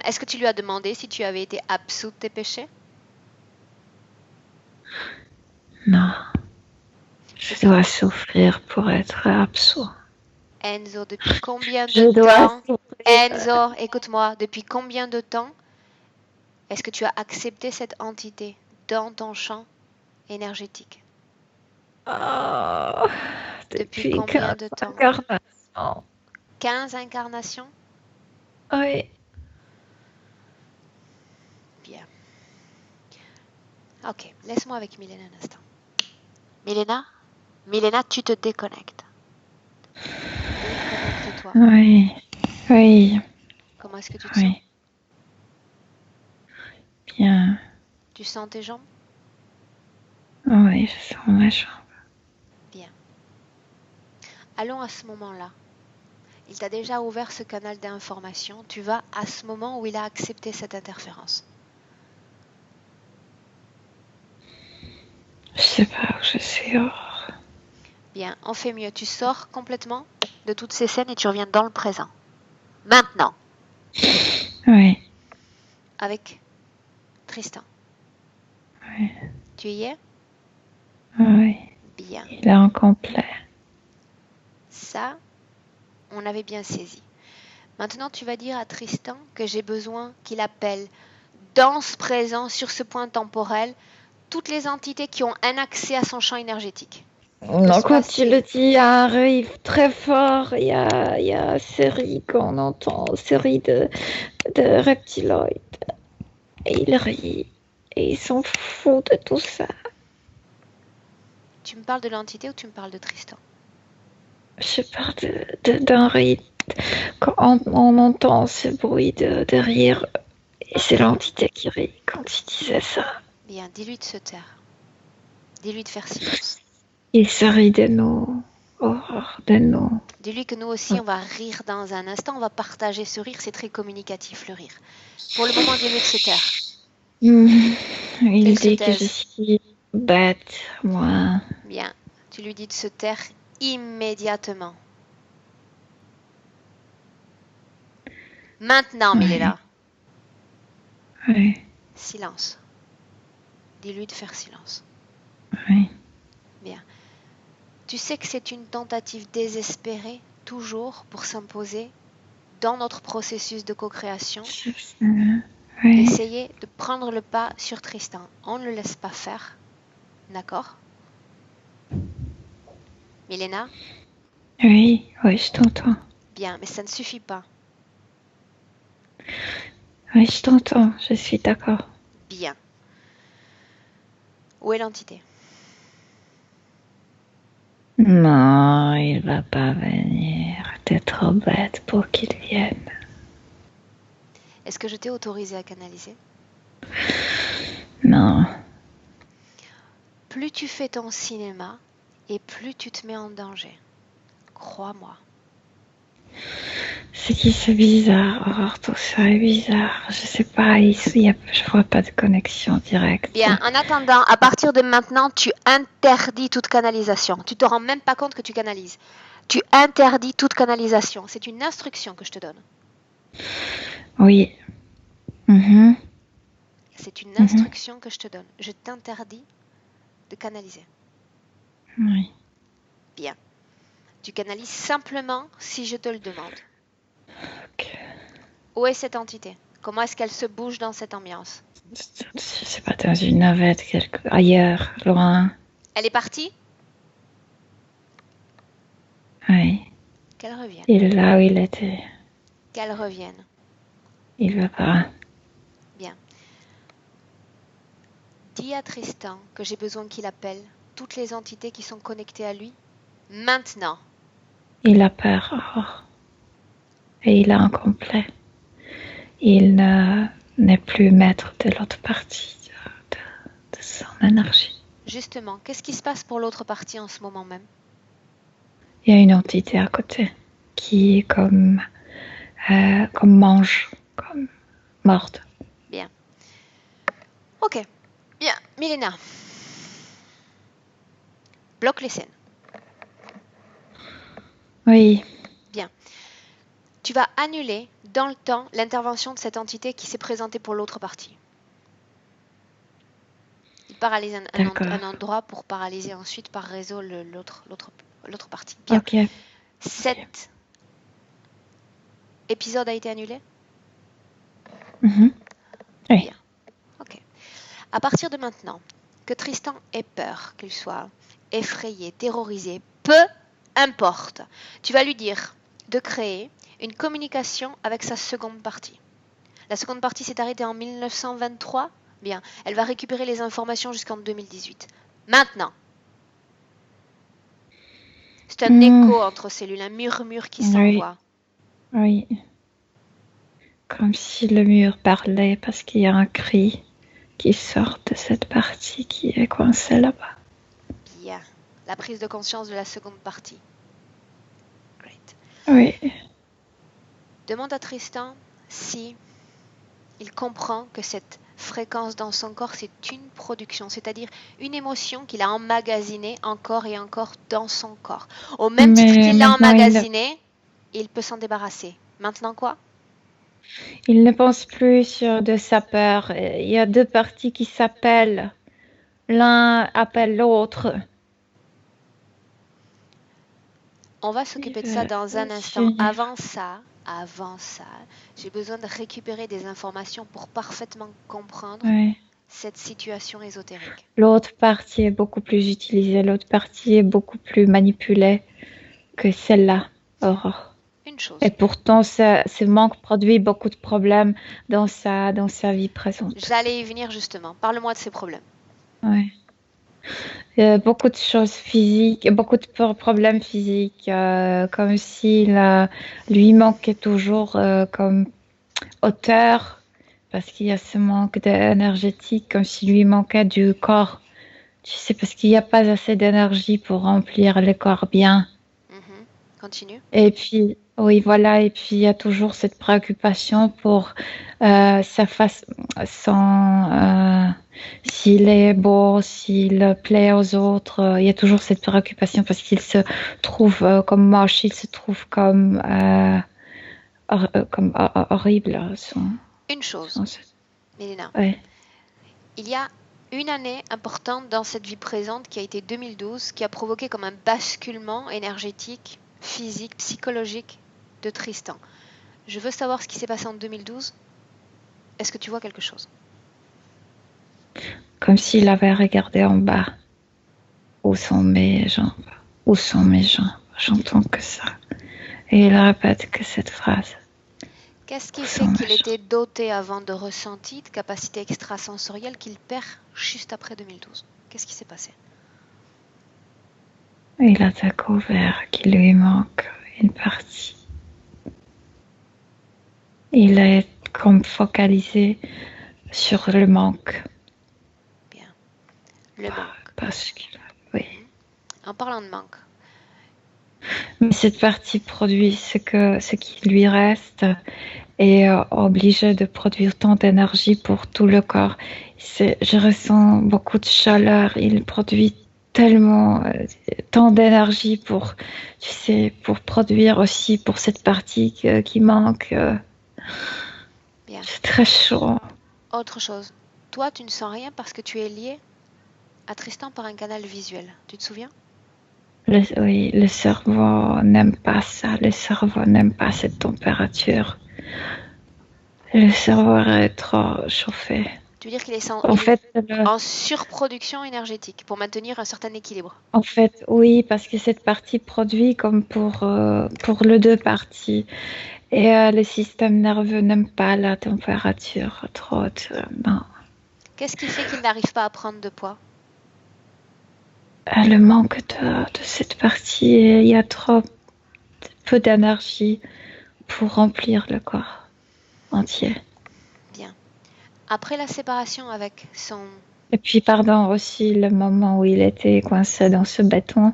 Est-ce que tu lui as demandé si tu avais été absous de tes péchés? Non. Je dois souffrir pour être absous. Enzo, depuis combien Je de dois temps? souffrir. Enzo, écoute-moi. Depuis combien de temps est-ce que tu as accepté cette entité dans ton champ énergétique? Oh, Depuis depuis combien 15 de temps? incarnations. 15 incarnations? Oui. Bien. Ok, laisse-moi avec Milena un instant. Milena, tu te déconnectes. Déconnecte-toi. Oui. Oui. Comment est-ce que tu te sens? Oui. Bien. Tu sens tes jambes? Oui, je sens ma jambe. Bien. Allons à ce moment-là. Il t'a déjà ouvert ce canal d'information. Tu vas à ce moment où il a accepté cette interférence. Je sais pas où je suis. Oh. Bien, on fait mieux. Tu sors complètement de toutes ces scènes et tu reviens dans le présent. Maintenant, Oui. avec Tristan. Oui. Tu y es? Oui. Bien. Il est en complet. Ça, on avait bien saisi. Maintenant, tu vas dire à Tristan que j'ai besoin qu'il appelle dans ce présent, sur ce point temporel, toutes les entités qui ont un accès à son champ énergétique. Non, quand tu le dis, il y a un rire très fort, il y a série qu'on entend, série de reptiloïdes. Et il rit. Et il s'en fout de tout ça. Tu me parles de l'entité ou tu me parles de Tristan? Je parle d'un rire. Quand on entend ce bruit de rire, et c'est l'entité qui rit quand il disait ça. Bien, dis-lui de se taire. Dis-lui de faire silence. Il se rit de nous. Horreur de nous. Dis-lui que nous aussi, on va rire dans un instant. On va partager ce rire. C'est très communicatif, le rire. Pour le moment, dis-lui de se taire. Il dit que je suis bête, moi. Bien, tu lui dis de se taire immédiatement. Maintenant, Milena. Oui. Silence. Dis-lui de faire silence. Oui. Bien. Tu sais que c'est une tentative désespérée, toujours, pour s'imposer dans notre processus de co-création. Oui. Essayer de prendre le pas sur Tristan. On ne le laisse pas faire. D'accord? Milena? Oui, je t'entends. Bien, mais ça ne suffit pas. Oui, je t'entends, je suis d'accord. Bien. Où est l'entité? Non, il va pas venir. T'es trop bête pour qu'il vienne. Est-ce que je t'ai autorisé à canaliser? Non. Plus tu fais ton cinéma et plus tu te mets en danger. Crois-moi. C'est bizarre, tout ça est bizarre. Je sais pas, je vois pas de connexion directe. Bien, en attendant, à partir de maintenant, tu interdis toute canalisation. Tu te rends même pas compte que tu canalises. Tu interdis toute canalisation. C'est une instruction que je te donne. Oui. Mhm. C'est une Mhm. instruction que je te donne. Je t'interdis de canaliser. Oui. Bien. Tu canalises simplement si je te le demande. Ok. Où est cette entité? Comment est-ce qu'elle se bouge dans cette ambiance? Je sais pas, dans une navette, ailleurs, loin. Elle est partie? Oui. Qu'elle revienne. Il est là où il était. Qu'elle revienne. Il va pas. Bien. Dis à Tristan que j'ai besoin qu'il appelle toutes les entités qui sont connectées à lui maintenant. Il a peur. Oh. Et il est incomplet. Il n'est plus maître de l'autre partie de son énergie. Justement, qu'est-ce qui se passe pour l'autre partie en ce moment même? Il y a une entité à côté qui comme mange, comme morte. Bien. Ok. Bien. Milena. Bloque les scènes. Oui. Bien. Tu vas annuler dans le temps l'intervention de cette entité qui s'est présentée pour l'autre partie. Il paralyse un endroit pour paralyser ensuite par réseau l'autre partie. Bien. Ok. Cet épisode a été annulé? Mhm. Oui. Bien. Ok. À partir de maintenant, que Tristan ait peur, qu'il soit effrayé, terrorisé, peu importe, tu vas lui dire de créer une communication avec sa seconde partie. La seconde partie s'est arrêtée en 1923. Bien, elle va récupérer les informations jusqu'en 2018. Maintenant, c'est un écho entre cellules, un murmure qui s'envoie. Oui. Comme si le mur parlait parce qu'il y a un cri qui sort de cette partie qui est coincée là-bas. Bien. La prise de conscience de la seconde partie. Great. Oui. Demande à Tristan si il comprend que cette fréquence dans son corps, c'est une production, c'est-à-dire une émotion qu'il a emmagasinée encore et encore dans son corps. Au même titre qu'il l'a emmagasinée, il peut s'en débarrasser. Maintenant quoi? Il ne pense plus sur de sa peur. Il y a deux parties qui s'appellent. L'un appelle l'autre. On va s'occuper de ça dans un instant. Avant ça, j'ai besoin de récupérer des informations pour parfaitement comprendre cette situation ésotérique. L'autre partie est beaucoup plus utilisée, l'autre partie est beaucoup plus manipulée que celle-là. Une chose. Et pourtant, ce manque produit beaucoup de problèmes dans sa vie présente. J'allais y venir justement. Parle-moi de ces problèmes. Oui. Beaucoup de choses physiques, beaucoup de problèmes physiques, comme s'il lui manquait toujours comme hauteur, parce qu'il y a ce manque énergétique, comme s'il lui manquait du corps. Tu sais, parce qu'il n'y a pas assez d'énergie pour remplir le corps bien. Continue. Et puis, oui, voilà, et puis il y a toujours cette préoccupation pour sa face, s'il est beau, s'il plaît aux autres. Il y a toujours cette préoccupation parce qu'il se trouve comme moche, il se trouve comme horrible. Une chose, Milena. Ouais. Il y a une année importante dans cette vie présente qui a été 2012, qui a provoqué comme un basculement énergétique, physique, psychologique de Tristan. Je veux savoir ce qui s'est passé en 2012. Est-ce que tu vois quelque chose? Comme s'il avait regardé en bas. Où sont mes jambes? Où sont mes jambes? J'entends que ça. Et il répète que cette phrase. Qu'est-ce qui fait qu'il était doté avant de ressenti, de capacité extrasensorielle qu'il perd juste après 2012? Qu'est-ce qui s'est passé? Il a découvert qu'il lui manque une partie. Il est comme focalisé sur le manque. Bien. Le manque. Parce que, oui. En parlant de manque. Mais cette partie produit ce qui lui reste est obligé de produire tant d'énergie pour tout le corps. Je ressens beaucoup de chaleur. Il produit tellement tant d'énergie pour, tu sais, pour produire aussi pour cette partie qui manque. Bien. C'est très chaud. Autre chose. Toi, tu ne sens rien parce que tu es lié à Tristan par un canal visuel. Tu te souviens? Oui, le cerveau n'aime pas ça. Le cerveau n'aime pas cette température. Le cerveau est trop chauffé. Tu veux dire qu'il est En fait, en surproduction énergétique pour maintenir un certain équilibre. En fait, oui, parce que cette partie produit comme pour les deux parties. Et le système nerveux n'aime pas la température trop haute. Non. Qu'est-ce qui fait qu'il n'arrive pas à prendre de poids? Le manque de cette partie, il y a trop peu d'énergie pour remplir le corps entier. Bien. Après la séparation avec son... Et puis, pardon, aussi le moment où il était coincé dans ce béton,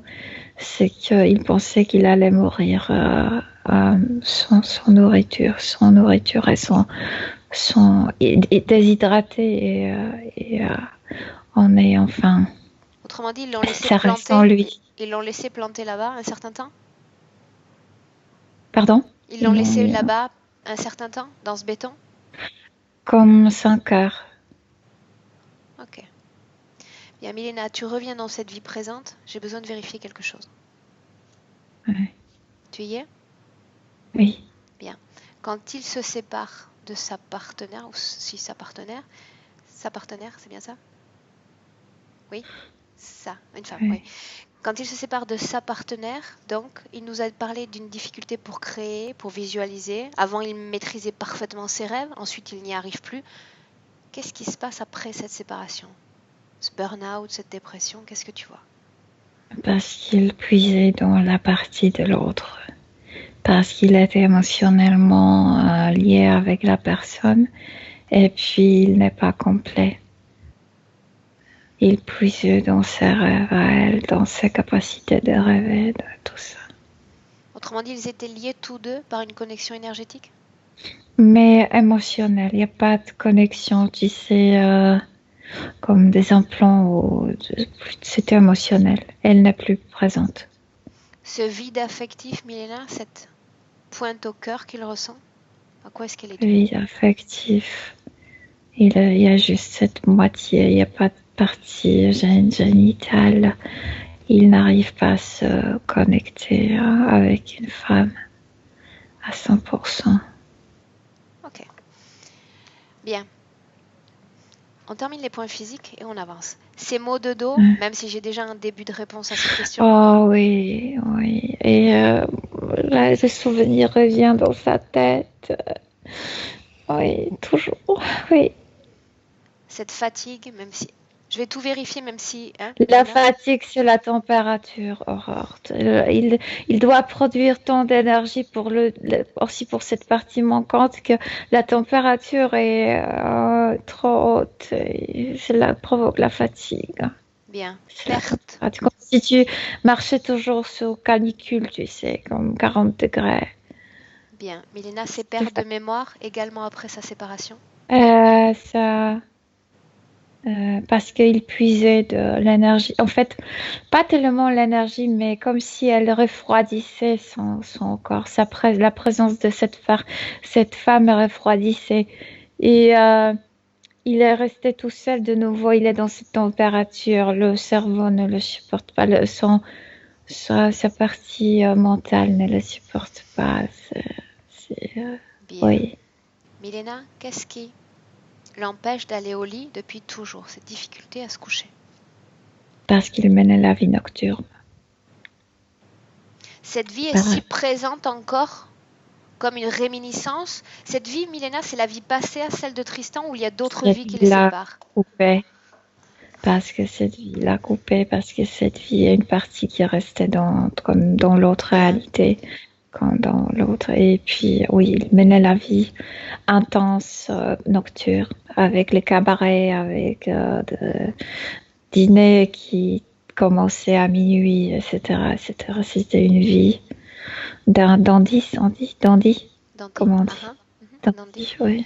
c'est qu'il pensait qu'il allait mourir sans nourriture. Sans nourriture et déshydraté et on est enfin... Autrement dit, ils l'ont laissé Ça reste en planter. lui. Ils l'ont laissé planter là-bas un certain temps? Pardon? Ils l'ont laissé là-bas un certain temps, dans ce béton? Comme 5 heures. Ok. Bien, Milena, tu reviens dans cette vie présente. J'ai besoin de vérifier quelque chose. Ouais. Tu y es? Oui. Bien. Quand il se sépare de sa partenaire, ou si sa partenaire, c'est bien ça? Oui? Ça, une femme, oui. Quand il se sépare de sa partenaire, donc, il nous a parlé d'une difficulté pour créer, pour visualiser. Avant, il maîtrisait parfaitement ses rêves. Ensuite, il n'y arrive plus. Qu'est-ce qui se passe après cette séparation? Ce burn-out, cette dépression, qu'est-ce que tu vois? Parce qu'il puisait dans la partie de l'autre. Parce qu'il était émotionnellement lié avec la personne. Et puis, il n'est pas complet. Il puise dans ses rêves à elle, dans ses capacités de rêver, de tout ça. Autrement dit, ils étaient liés tous deux par une connexion énergétique? Mais émotionnel, il n'y a pas de connexion, tu sais, comme des implants, c'était émotionnel. Elle n'est plus présente. Ce vide affectif, Milena, cette pointe au cœur qu'il ressent, à quoi est-ce qu'elle est due? Vide affectif, il y a juste cette moitié, il n'y a pas de partie génitale. Il n'arrive pas à se connecter avec une femme à 100%. Ok. Bien. On termine les points physiques et on avance. Ces maux de dos, même si j'ai déjà un début de réponse à cette question. Oh oui, oui. Et là, le souvenir revient dans sa tête. Oui, toujours, oui. Cette fatigue, même si... Je vais tout vérifier, même si... Hein, La fatigue, c'est la température, Aurore. Il doit produire tant d'énergie aussi pour cette partie manquante que la température est trop haute. Et cela provoque la fatigue. Bien. Perte. Comme si tu marchais toujours sous canicule, tu sais, comme 40 degrés. Bien. Milena, ses pertes de mémoire également après sa séparation? Parce qu'il puisait de l'énergie. En fait, pas tellement l'énergie, mais comme si elle refroidissait son corps. La présence de cette femme refroidissait. Et il est resté tout seul de nouveau. Il est dans cette température. Le cerveau ne le supporte pas. Sa partie mentale ne le supporte pas. Bien. Oui. Milena, qu'est-ce qui l'empêche d'aller au lit depuis toujours, cette difficulté à se coucher? Parce qu'il menait la vie nocturne. Cette vie est si présente encore comme une réminiscence. Cette vie, Milena, c'est la vie passée à celle de Tristan ou il y a d'autres vies qui les séparent? Coupée. Parce que cette vie l'a coupée, parce que cette vie est une partie qui restait comme dans l'autre réalité. Comme dans l'autre. Et puis, oui, il menait la vie intense, nocturne, avec les cabarets, avec des dîners qui commençaient à minuit, etc. etc. C'était une vie d'un dandy, comment on dit? Dandy, oui.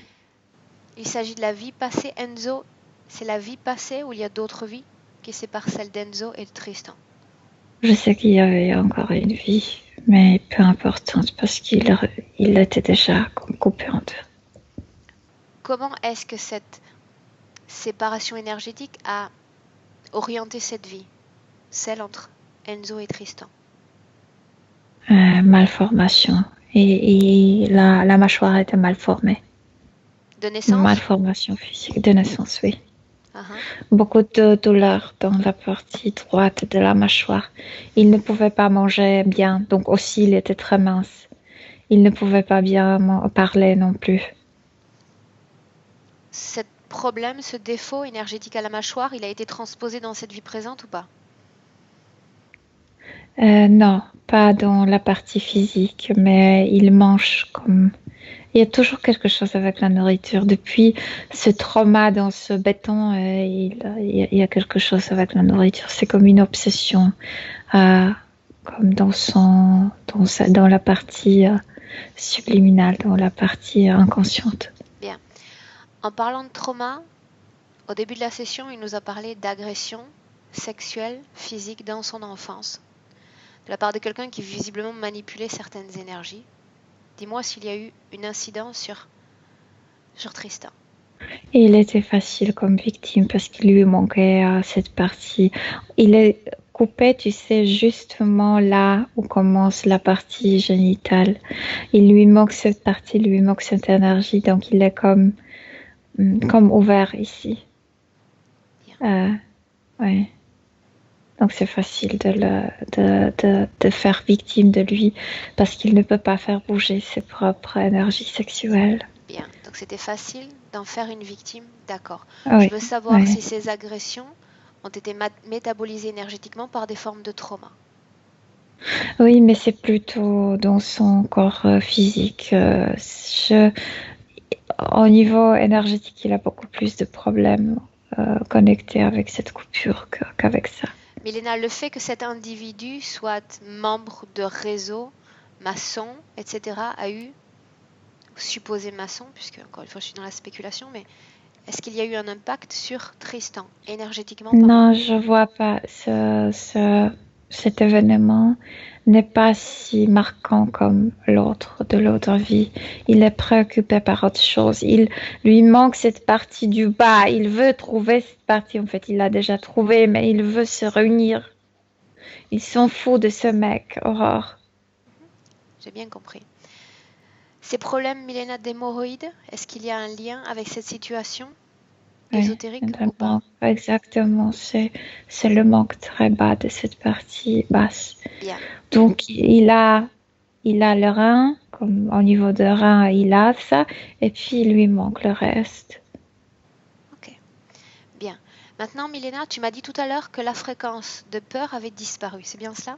Il s'agit de la vie passée, Enzo. C'est la vie passée ou il y a d'autres vies qui séparent celle d'Enzo et de Tristan? Je sais qu'il y avait encore une vie, mais peu importe, parce qu'il était déjà coupé en deux. comment est-ce que cette séparation énergétique a orienté cette vie, celle entre Enzo et Tristan? Malformation. Et la mâchoire était mal formée. De naissance? Malformation physique de naissance, oui. Uh-huh. Beaucoup de douleurs dans la partie droite de la mâchoire. Il ne pouvait pas manger bien, donc aussi il était très mince. Il ne pouvait pas bien parler non plus. Ce problème, ce défaut énergétique à la mâchoire, il a été transposé dans cette vie présente ou pas? Non, pas dans la partie physique, mais il mange comme... Il y a toujours quelque chose avec la nourriture. Depuis ce trauma dans ce béton, il y a quelque chose avec la nourriture. C'est comme une obsession, comme dans la partie subliminale, dans la partie inconsciente. Bien. En parlant de trauma, au début de la session, il nous a parlé d'agression sexuelle, physique dans son enfance, de la part de quelqu'un qui visiblement manipulait certaines énergies. Dis-moi s'il y a eu une incidence sur Tristan. Et il était facile comme victime parce qu'il lui manquait cette partie. Il est coupé, tu sais, justement là où commence la partie génitale. Il lui manque cette partie, il lui manque cette énergie, donc il est comme ouvert ici. Ouais. Donc c'est facile de faire victime de lui parce qu'il ne peut pas faire bouger ses propres énergies sexuelles. Bien, donc c'était facile d'en faire une victime, d'accord. Oui, Je veux savoir si ces agressions ont été métabolisées énergétiquement par des formes de trauma. Oui, mais c'est plutôt dans son corps physique. Au niveau énergétique, il a beaucoup plus de problèmes connectés avec cette coupure qu'avec ça. Milena, le fait que cet individu soit membre de réseau, maçon, etc., a eu, supposé maçon, puisque encore une fois je suis dans la spéculation, mais est-ce qu'il y a eu un impact sur Tristan, énergétiquement parlant? Non, je vois pas. Cet événement n'est pas si marquant comme l'autre de l'autre vie. Il est préoccupé par autre chose. Il lui manque cette partie du bas. Il veut trouver cette partie. En fait, il l'a déjà trouvée, mais il veut se réunir. Il s'en fout de ce mec, Aurore. J'ai bien compris. Ces problèmes, Milena, d'hémorroïdes, est-ce qu'il y a un lien avec cette situation ésotérique ou pas? Exactement, c'est le manque très bas de cette partie basse. Bien. Donc il a le rein, comme au niveau de rein, il a ça, et puis il lui manque le reste. Ok, bien. Maintenant, Milena, tu m'as dit tout à l'heure que la fréquence de peur avait disparu, c'est bien cela?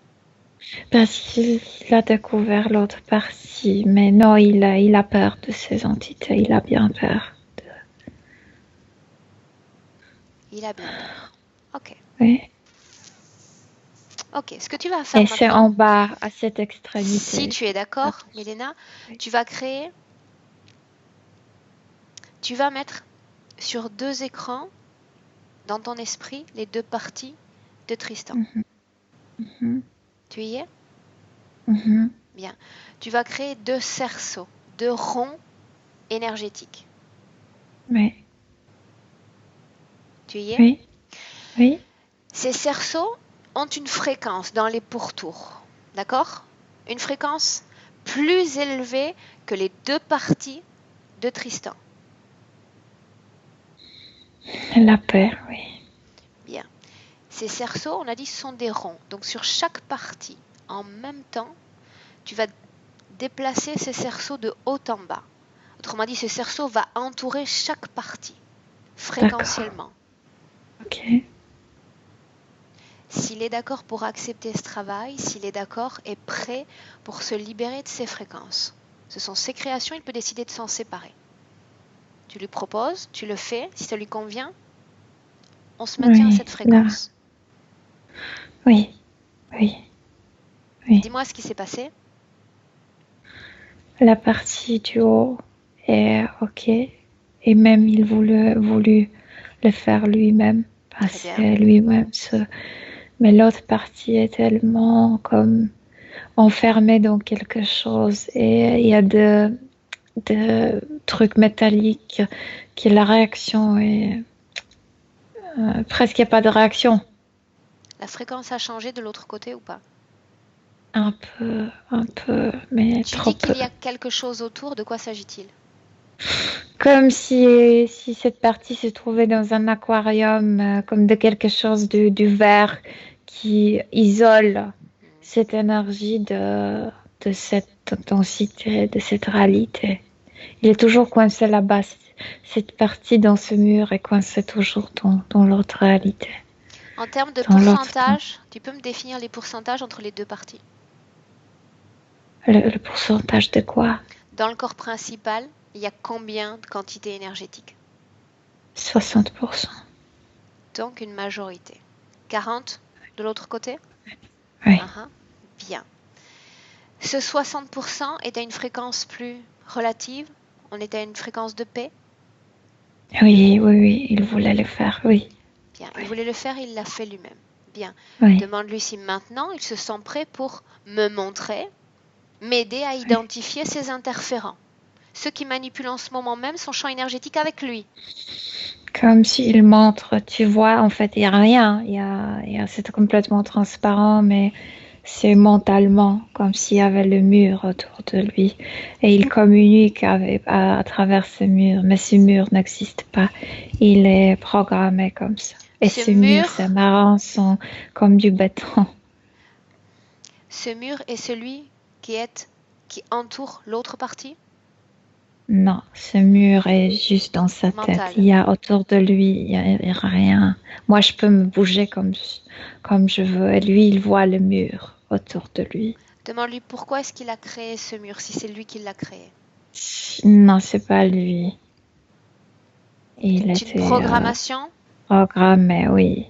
Parce qu'il a découvert l'autre partie, mais non, il a peur de ces entités, il a bien peur. Il a bien peur. Ok. Oui. Ok, ce que tu vas faire maintenant... Et c'est en bas, à cette extrémité. Si tu es d'accord, Milena, tu vas créer... Tu vas mettre sur 2 écrans, dans ton esprit, les 2 parties de Tristan. Tu y es? Bien. Tu vas créer 2 cerceaux, 2 ronds énergétiques. Oui. Tu y es? Oui. Oui. Ces cerceaux ont une fréquence dans les pourtours, d'accord? Une fréquence plus élevée que les 2 parties de Tristan. La paix, oui. Bien. Ces cerceaux, on a dit, sont des ronds. Donc sur chaque partie, en même temps, tu vas déplacer ces cerceaux de haut en bas. Autrement dit, ce cerceau va entourer chaque partie, fréquentiellement. Ok. S'il est d'accord pour accepter ce travail, s'il est d'accord et prêt pour se libérer de ces fréquences. Ce sont ses créations, il peut décider de s'en séparer. Tu lui proposes, tu le fais, si ça lui convient, on se maintient à cette fréquence. Oui. Dis-moi ce qui s'est passé. La partie du haut est ok, et même il voulu le faire lui-même, passer lui-même. Mais l'autre partie est tellement comme enfermée dans quelque chose, et il y a de trucs métalliques, que la réaction est... presque il n'y a pas de réaction. La fréquence a changé de l'autre côté ou pas? Un peu, mais Tu trop dis qu'il peu. y a quelque chose autour, de quoi s'agit-il? Comme si cette partie se trouvait dans un aquarium, comme de quelque chose du verre qui isole cette énergie de cette intensité, de cette réalité. Il est toujours coincé là-bas. Cette partie dans ce mur est coincée toujours dans l'autre réalité, En termes de dans l'autre temps. pourcentage, tu peux me définir les pourcentages entre les deux parties? Le pourcentage de quoi? Dans le corps principal, il y a combien de quantité énergétique? 60%. Donc une majorité. 40 de l'autre côté? Oui. Bien. Ce 60% est à une fréquence plus relative? On est à une fréquence de paix? Oui, il voulait le faire, oui. Bien. Il voulait le faire, il l'a fait lui-même. Bien. Oui. Demande-lui si maintenant il se sent prêt pour me montrer, m'aider à identifier ses interférents. Ceux qui manipulent en ce moment même son champ énergétique avec lui. Comme s'il montre, tu vois, en fait, il n'y a rien. C'est complètement transparent, mais c'est mentalement, comme s'il y avait le mur autour de lui. Et il communique à travers ce mur, mais ce mur n'existe pas. Il est programmé comme ça. Et Ce ce mur, mur- c'est marrant, sont comme du béton. Ce mur est celui qui entoure l'autre partie? Non, ce mur est juste dans sa Mental. tête. Il y a autour de lui, il y a rien. Moi, je peux me bouger comme je veux. Et lui, il voit le mur autour de lui. Demande-lui pourquoi est-ce qu'il a créé ce mur, si c'est lui qui l'a créé. Non, c'est pas lui. Il C'est une était programmation? programmé, oui.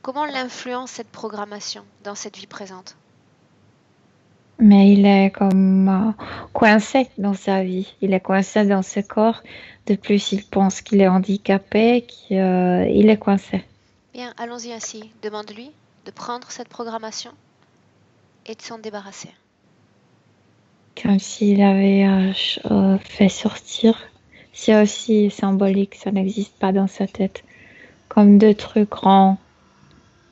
Comment l'influence cette programmation dans cette vie présente? Mais il est comme coincé dans sa vie. Il est coincé dans ce corps. De plus, il pense qu'il est handicapé, qu'il est coincé. Bien, allons-y ainsi. Demande-lui de prendre cette programmation et de s'en débarrasser. Comme s'il avait fait sortir. C'est aussi symbolique, ça n'existe pas dans sa tête. Comme deux trucs grands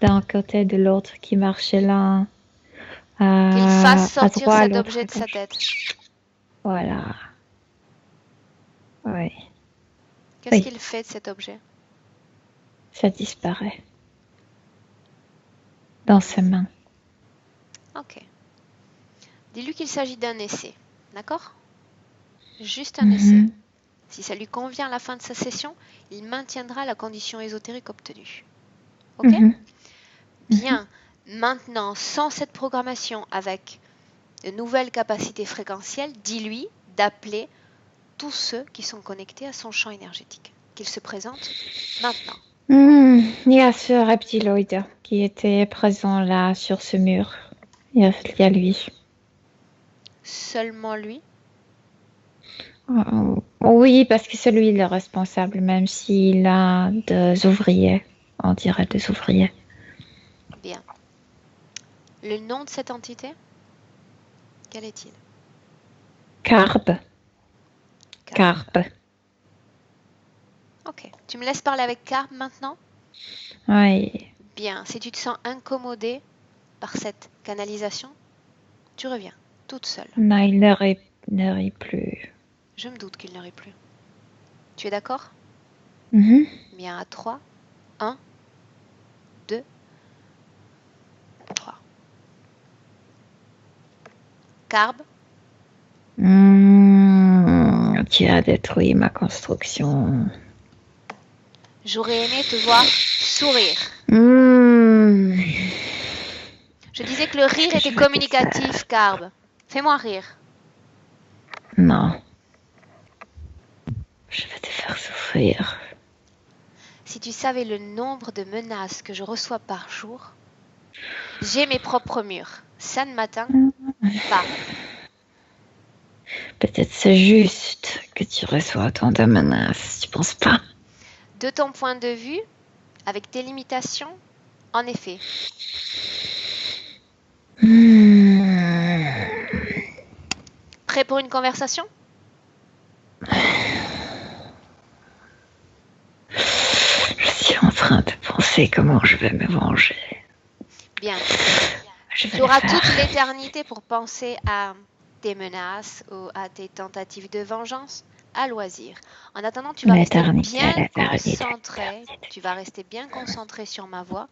d'un côté de l'autre qui marchaient l'un Qu'il fasse à sortir droite, cet l'autre objet à de sa gauche. tête. Voilà. Oui, Qu'est-ce Oui. qu'il fait de cet objet? ça disparaît dans ses mains. Ok. Dis-lui qu'il s'agit d'un essai. D'accord? Juste un essai. Mhm. Si ça lui convient à la fin de sa session, il maintiendra la condition ésotérique obtenue. Ok? Mhm. Bien. Maintenant, sans cette programmation, avec de nouvelles capacités fréquentielles, dis-lui d'appeler tous ceux qui sont connectés à son champ énergétique. Qu'il se présente maintenant. Il y a ce reptiloïde qui était présent là sur ce mur. Il y a lui. Seulement lui? Oui, parce que c'est lui le responsable, même s'il a des ouvriers. On dirait des ouvriers. Bien. Le nom de cette entité? Quel est-il? Carbe. Carbe. Ok. Tu me laisses parler avec Carbe maintenant? Oui. Bien. Si tu te sens incommodé par cette canalisation, tu reviens, toute seule. Non, il ne rit plus. Je me doute qu'il ne rit plus. Tu es d'accord? Mhm. Bien, à 3. 1, 2, 3. Carbe, Tu as détruit ma construction. j'aurais aimé te voir sourire. Je disais que le rire que je était vais te communicatif, faire? Carbe. Fais-moi rire. Non. Je vais te faire souffrir. Si tu savais le nombre de menaces que je reçois par jour, j'ai mes propres murs. Ça ne m'atteint pas. Peut-être c'est juste que tu reçois autant de menaces. Tu penses pas? De ton point de vue, avec tes limitations, en effet. Prêt pour une conversation? Je suis en train de penser comment je vais me venger. Bien. Je vais Tu auras le faire. toute l'éternité pour penser à tes menaces ou à tes tentatives de vengeance à loisir. En attendant, tu vas rester L'éternité, bien l'éternité, concentré. l'éternité. Tu vas rester bien concentré sur ma voix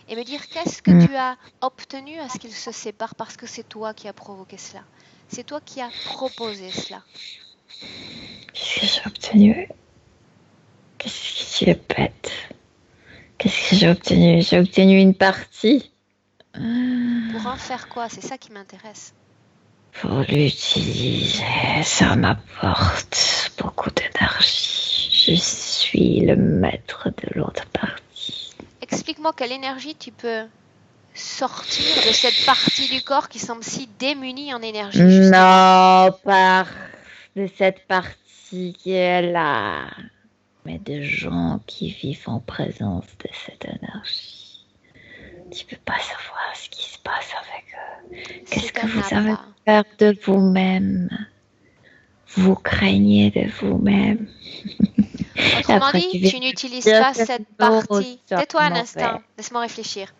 et me dire qu'est-ce que Hmm. tu as obtenu à ce qu'ils se séparent parce que c'est toi qui as provoqué cela. C'est toi qui as proposé cela. Qu'est-ce que j'ai obtenu? Qu'est-ce qui est bête? Qu'est-ce que j'ai obtenu? J'ai obtenu une partie. Pour en faire quoi? C'est ça qui m'intéresse. Pour l'utiliser, ça m'apporte beaucoup d'énergie. Je suis le maître de l'autre partie. Explique-moi quelle énergie tu peux sortir de cette partie du corps qui semble si démunie en énergie, justement. Non, pas de cette partie qui est là, mais de gens qui vivent en présence de cette énergie. Tu peux pas savoir ce qui se passe avec eux. Qu'est-ce que vous avez peur de vous-même? Vous craignez de vous-même. Autrement dit, tu n'utilises pas cette partie. Tais-toi un instant, laisse-moi réfléchir.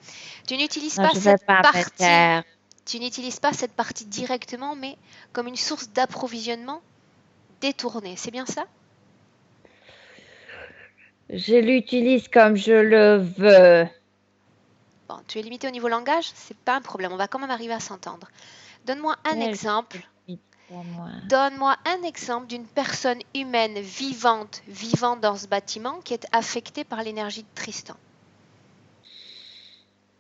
Tu n'utilises pas cette partie. Tu n'utilises pas cette partie directement, mais comme une source d'approvisionnement détournée. C'est bien ça? Je l'utilise comme je le veux. Bon, tu es limité au niveau langage, c'est pas un problème. On va quand même arriver à s'entendre. Donne-moi un exemple. Donne-moi un exemple d'une personne humaine vivante dans ce bâtiment qui est affectée par l'énergie de Tristan.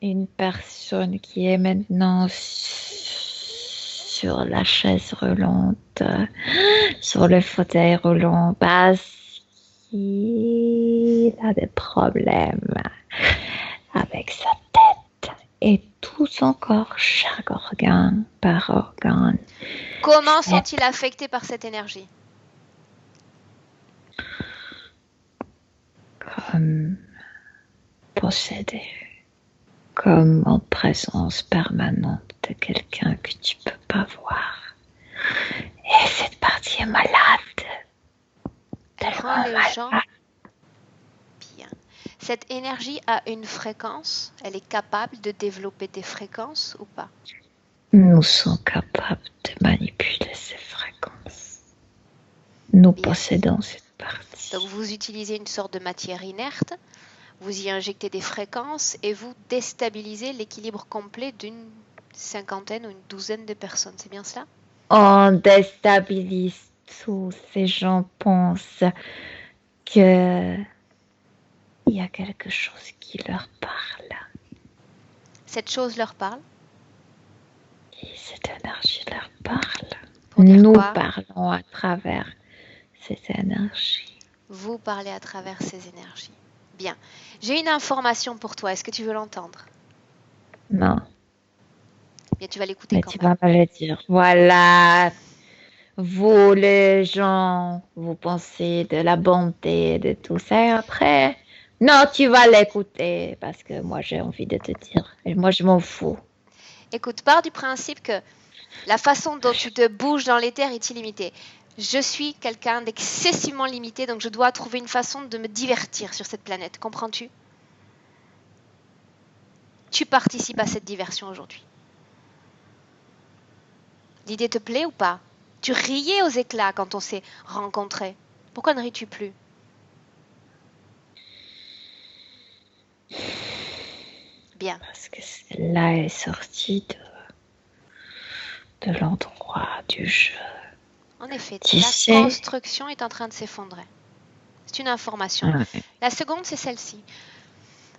Une personne qui est maintenant sur la chaise roulante, sur le fauteuil roulant, parce qu'il a des problèmes avec sa tête et tout son corps, chaque organe par organe. Comment sont-ils affectés par cette énergie? Comme possédé, comme en présence permanente de quelqu'un que tu peux pas voir. Et cette partie est malade. Elle rend les gens bien. Cette énergie a une fréquence. Elle est capable de développer des fréquences ou pas? Nous sommes capables de manipuler ces fréquences. Nous possédons cette partie. Donc vous utilisez une sorte de matière inerte, vous y injectez des fréquences et vous déstabilisez l'équilibre complet d'une cinquantaine ou une douzaine de personnes. C'est bien cela? On déstabilise tout. Ces gens pensent que il y a quelque chose qui leur parle. Cette chose leur parle? Et cette énergie leur parle. Pour dire Nous quoi? parlons à travers cette énergie. Vous parlez à travers ces énergies. Bien. J'ai une information pour toi. Est-ce que tu veux l'entendre? Non. Bien, tu vas l'écouter Mais quand tu même. vas me le dire. Voilà. Vous, les gens, vous pensez de la bonté, de tout ça. Et après, non, tu vas l'écouter parce que moi, j'ai envie de te dire. Et moi, je m'en fous. Écoute, pars du principe que la façon dont tu te bouges dans l'éther est illimitée. Je suis quelqu'un d'excessivement limité, donc je dois trouver une façon de me divertir sur cette planète. Comprends-tu? Tu participes à cette diversion aujourd'hui. L'idée te plaît ou pas? Tu riais aux éclats quand on s'est rencontrés. Pourquoi ne ris-tu plus? Bien. Parce que celle-là est sortie de l'endroit du jeu. En effet, Tu la sais... construction est en train de s'effondrer. C'est une information. Ouais. La seconde, c'est celle-ci.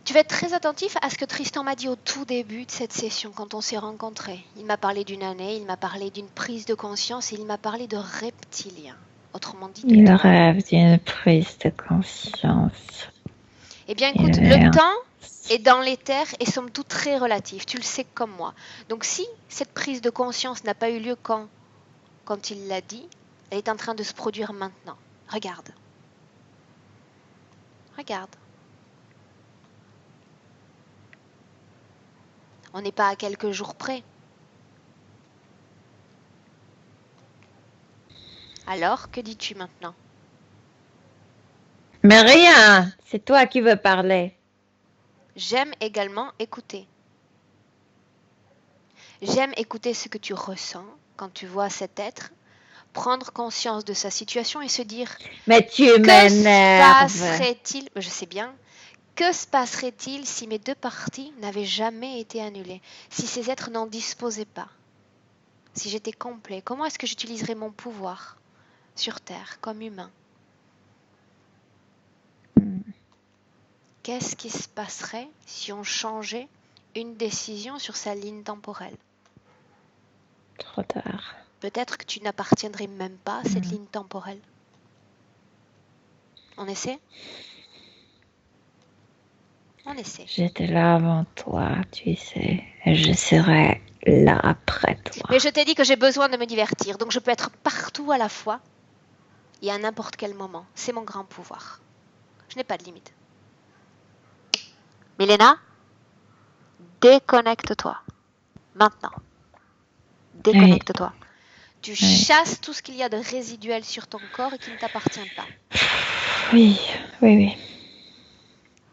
Tu vas être très attentif à ce que Tristan m'a dit au tout début de cette session, quand on s'est rencontrés. Il m'a parlé d'une année, il m'a parlé d'une prise de conscience et il m'a parlé de reptiliens. Autrement dit, Il rêve d'une prise de conscience. Eh bien, écoute, le temps est dans l'éther et somme toute très relatif. Tu le sais comme moi. Donc, si cette prise de conscience n'a pas eu lieu quand il l'a dit, elle est en train de se produire maintenant. Regarde. Regarde. On n'est pas à quelques jours près. Alors, que dis-tu maintenant? Mais rien, c'est toi qui veux parler. J'aime également écouter. J'aime écouter ce que tu ressens quand tu vois cet être, prendre conscience de sa situation et se dire Mais tu que m'énerves. se passerait-il, je sais bien, que se passerait-il si mes deux parties n'avaient jamais été annulées, si ces êtres n'en disposaient pas, si j'étais complet, comment est-ce que j'utiliserais mon pouvoir sur Terre comme humain? Qu'est-ce qui se passerait si on changeait une décision sur sa ligne temporelle? Trop tard. Peut-être que tu n'appartiendrais même pas à cette ligne temporelle. On essaie? On essaie. J'étais là avant toi, tu sais, et je serai là après toi. Mais je t'ai dit que j'ai besoin de me divertir, donc je peux être partout à la fois et à n'importe quel moment. C'est mon grand pouvoir. Je n'ai pas de limite. Milena, déconnecte-toi. Maintenant. Déconnecte-toi. Tu chasses tout ce qu'il y a de résiduel sur ton corps et qui ne t'appartient pas. Oui, oui, oui.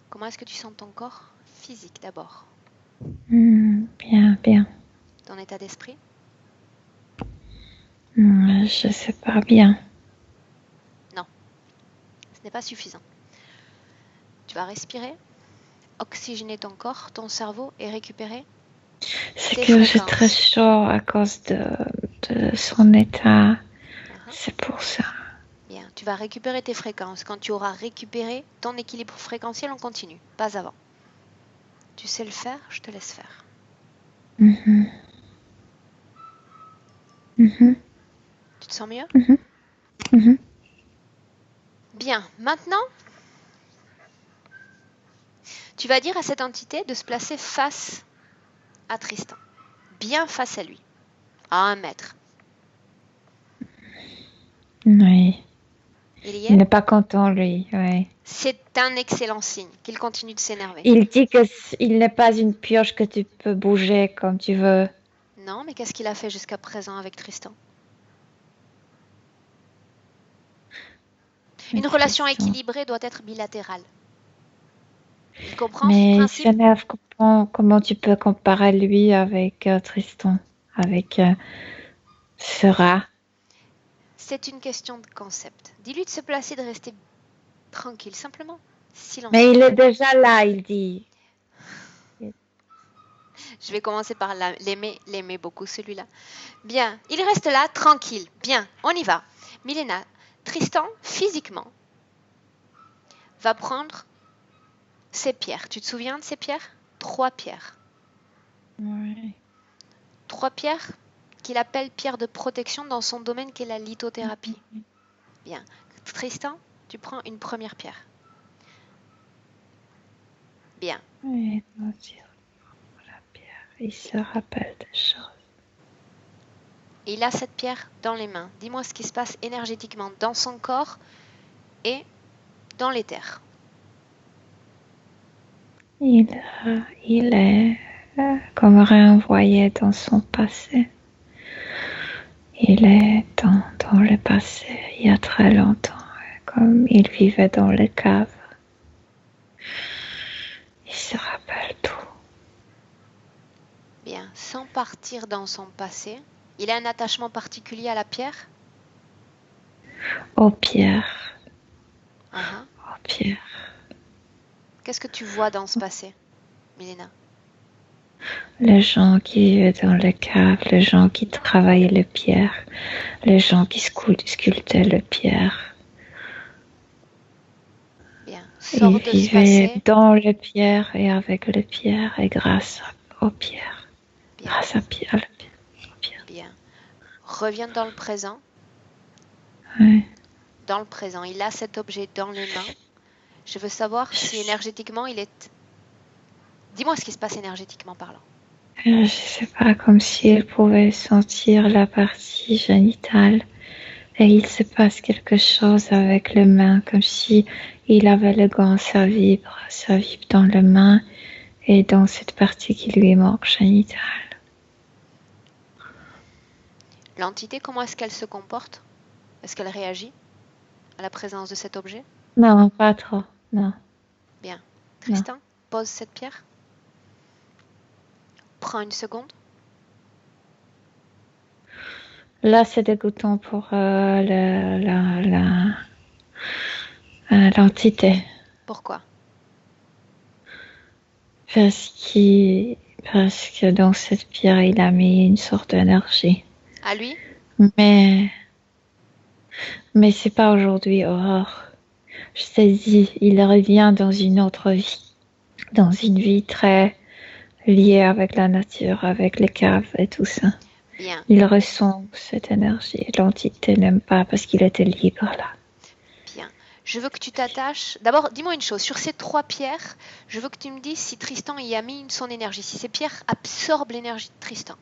Comment est-ce que tu sens ton corps? Physique d'abord. Bien, bien. Ton état d'esprit? Je sais pas bien. Non. Ce n'est pas suffisant. Tu vas respirer, oxygéner ton corps, ton cerveau et récupérer C'est tes que j'ai fréquences. très chaud à cause de son état. C'est pour ça. Bien, tu vas récupérer tes fréquences. Quand tu auras récupéré ton équilibre fréquentiel, on continue, pas avant. Tu sais le faire, je te laisse faire. Tu te sens mieux? Bien, maintenant, tu vas dire à cette entité de se placer face à Tristan. Bien face à lui, à 1 mètre. Oui. Il y est? Il n'est pas content, lui. Oui. C'est un excellent signe qu'il continue de s'énerver. Il dit qu'il n'est pas une pioche que tu peux bouger comme tu veux. Non, mais qu'est-ce qu'il a fait jusqu'à présent avec Tristan? Une relation équilibrée doit être bilatérale. Il comprend ce principe? Mais il s'énerve. Comment tu peux comparer lui avec Tristan, avec ce rat? C'est une question de concept. Dis-lui de se placer, de rester tranquille, simplement. Silence. Mais il est déjà là, il dit. Je vais commencer par l'aimer beaucoup, celui-là. Bien, il reste là, tranquille. Bien, on y va. Milena, Tristan, physiquement, va prendre ces pierres. Tu te souviens de ces pierres? 3 pierres. Oui. 3 pierres qu'il appelle pierres de protection dans son domaine qui est la lithothérapie. Bien. Tristan, tu prends une première pierre. Bien. Oui, la pierre. Il se rappelle des choses. Et il a cette pierre dans les mains. Dis-moi ce qui se passe énergétiquement dans son corps et dans l'éther. Il est comme renvoyé dans son passé. Il est dans le passé, il y a très longtemps, comme il vivait dans les caves. Il se rappelle tout. Bien, sans partir dans son passé, il a un attachement particulier à la pierre? Aux pierres. Aux pierres. Qu'est-ce que tu vois dans ce passé, Milena? Les gens qui vivaient dans les caves, les gens qui travaillaient les pierres, les gens qui sculptaient les pierres. Bien, ils vivaient dans les pierres et avec les pierres et grâce aux pierres. Bien. Grâce à pierre. Bien. Reviens dans le présent. Oui. Dans le présent, il a cet objet dans les mains. Je veux savoir si énergétiquement il est... Dis-moi ce qui se passe énergétiquement parlant. Je sais pas, comme s'il pouvait sentir la partie génitale et il se passe quelque chose avec les mains, comme si il avait le gant, ça vibre dans les mains et dans cette partie qui lui manque génitale. L'entité, comment est-ce qu'elle se comporte? Est-ce qu'elle réagit à la présence de cet objet? Non, pas trop. Non. Bien. Tristan, pose cette pierre. Prends une seconde. Là, c'est dégoûtant pour l'entité. Pourquoi? Parce que dans cette pierre, il a mis une sorte d'énergie. À lui? Mais c'est pas aujourd'hui, Aurore. Je saisis, il revient dans une autre vie. Dans une vie très liée avec la nature, avec les caves et tout ça. Bien. Il ressent cette énergie. L'entité n'aime pas parce qu'il était libre là. Bien. Je veux que tu t'attaches. D'abord, dis-moi une chose. Sur ces 3 pierres, je veux que tu me dises si Tristan y a mis son énergie. Si ces pierres absorbent l'énergie de Tristan.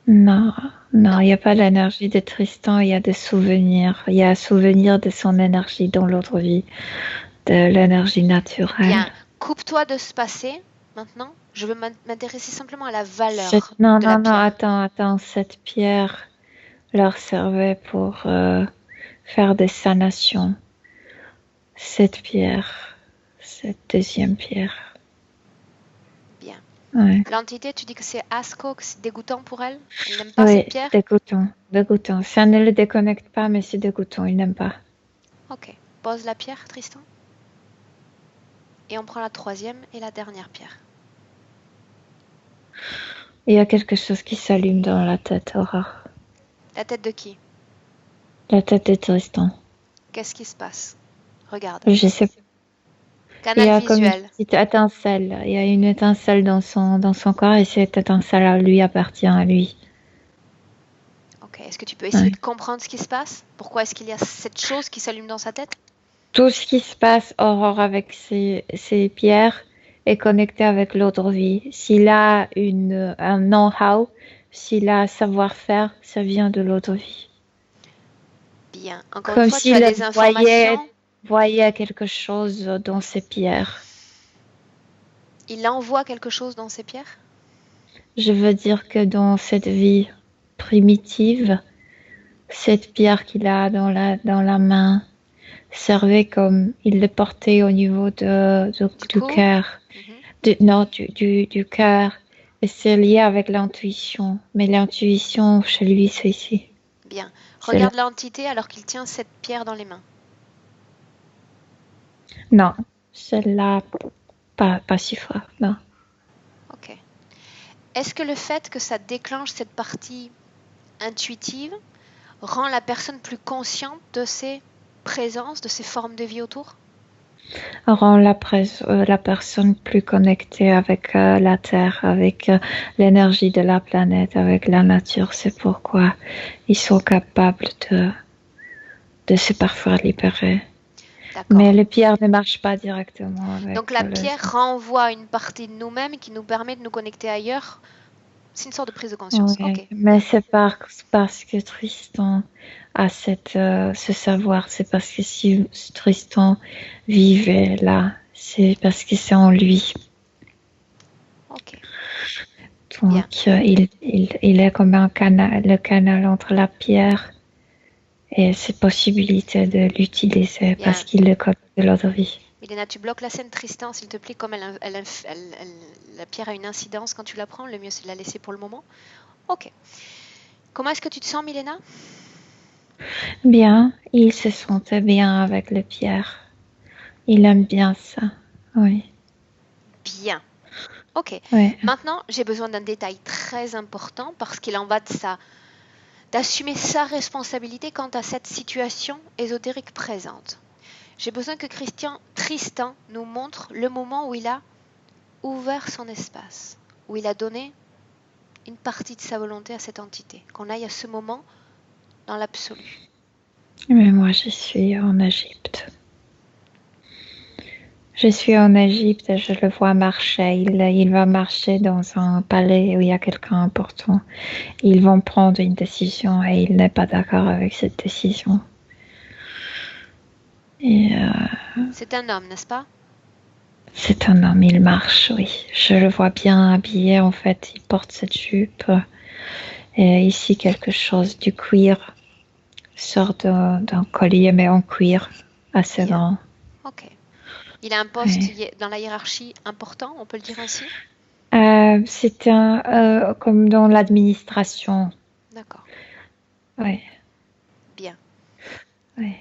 Non, il n'y a pas l'énergie de Tristan, il y a des souvenirs. Il y a un souvenir de son énergie dans l'autre vie, de l'énergie naturelle. Bien. Coupe-toi de ce passé, maintenant. Je veux m'intéresser simplement à la valeur Non, de la pierre. attends. Cette pierre leur servait pour faire des sanations. Cette pierre, cette deuxième pierre. Bien. Ouais. L'entité, tu dis que c'est Asko, que c'est dégoûtant pour elle? Elle n'aime pas cette pierre? Dégoûtant. Ça ne le déconnecte pas, mais c'est dégoûtant, il n'aime pas. Ok. Pose la pierre, Tristan. Et on prend la 3e et la dernière pierre. Il y a quelque chose qui s'allume dans la tête, Aurore. La tête de qui? La tête de Tristan. Qu'est-ce qui se passe? Regarde. Je sais pas. Canal il y a visuel. Comme une petite étincelle. Il y a une étincelle dans son corps et cette étincelle lui appartient à lui. Ok. Est-ce que tu peux essayer de comprendre ce qui se passe? Pourquoi est-ce qu'il y a cette chose qui s'allume dans sa tête? Tout ce qui se passe, Aurore, avec ces pierres est connecté avec l'autre vie. S'il a un know-how, s'il a un savoir-faire, ça vient de l'autre vie. Bien. Encore Comme une fois, tu as des informations. Voyait quelque chose dans ces pierres. Il envoie quelque chose dans ces pierres? Je veux dire que dans cette vie primitive, cette pierre qu'il a dans la main servait comme il le portait au niveau du cœur. Du cœur. Et c'est lié avec l'intuition. Mais l'intuition, chez lui, c'est ici. Bien. Regarde l'entité alors qu'il tient cette pierre dans les mains. Non, celle-là, pas si fort, non. Ok. Est-ce que le fait que ça déclenche cette partie intuitive rend la personne plus consciente de ses présences, de ses formes de vie autour? Rend la personne plus connectée avec la Terre, avec l'énergie de la planète, avec la nature. C'est pourquoi ils sont capables de se parfois libérer. D'accord. Mais les pierres ne marchent pas directement avec. Donc la pierre renvoie une partie de nous-mêmes qui nous permet de nous connecter ailleurs. C'est une sorte de prise de conscience. Oui, Ok. mais c'est parce que Tristan a ce savoir. C'est parce que si Tristan vivait là, c'est parce que c'est en lui. Ok. Donc il est comme le canal entre la pierre et ses possibilités de l'utiliser. Bien. Parce qu'il le connaît de l'autre vie. Milena, tu bloques la scène Tristan, s'il te plaît, comme la pierre a une incidence quand tu la prends, le mieux c'est de la laisser pour le moment. Ok. Comment est-ce que tu te sens, Milena? Bien, il se sentait bien avec les pierres. Il aime bien ça, oui. Bien. Ok. Ouais. Maintenant, j'ai besoin d'un détail très important parce qu'il en va de ça, d'assumer sa responsabilité quant à cette situation ésotérique présente. J'ai besoin que Tristan nous montre le moment où il a ouvert son espace, où il a donné une partie de sa volonté à cette entité, qu'on aille à ce moment dans l'absolu. Mais moi, je suis en Égypte. Je suis en Égypte et je le vois marcher. Il va marcher dans un palais où il y a quelqu'un important. Ils vont prendre une décision et il n'est pas d'accord avec cette décision. C'est un homme, n'est-ce pas? C'est un homme, il marche, oui. Je le vois bien habillé, en fait. Il porte cette jupe. Et ici, quelque chose du cuir sorte d'un collier, mais en cuir, assez Bien. grand. Ok. Il a un poste Ouais. dans la hiérarchie important, on peut le dire ainsi? C'est comme dans l'administration. D'accord. Ouais, Bien. ouais.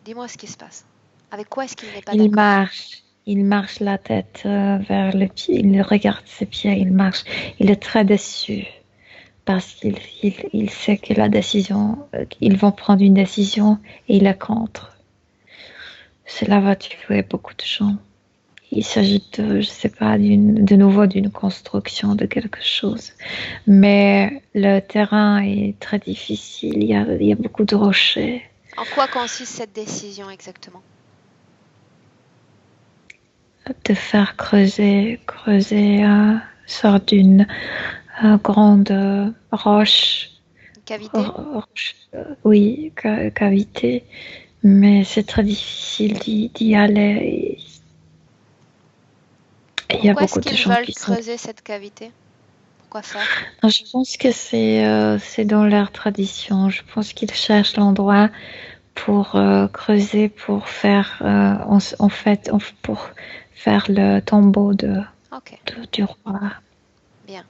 Dis-moi ce qui se passe. Avec quoi est-ce qu'il n'est pas Il d'accord? marche. Il marche la tête vers le pied. Il regarde ses pieds. Il marche. Il est très déçu parce qu'il sait que la décision, ils vont prendre une décision et il est contre. Cela va tuer beaucoup de gens. Il s'agit de, je sais pas, de nouveau d'une construction de quelque chose. Mais le terrain est très difficile. Il y a beaucoup de rochers. En quoi consiste cette décision exactement? De faire creuser sorte d'une grande roche, Une cavité? oui, cavité, mais c'est très difficile d'y aller. Il y a Pourquoi est-ce beaucoup de qu'ils gens veulent qui sont. creuser cette cavité? Pourquoi faire? Non, je pense que c'est dans leur tradition. Je pense qu'ils cherchent l'endroit pour creuser, pour faire, en fait, pour faire le tombeau Ok, du roi. bien.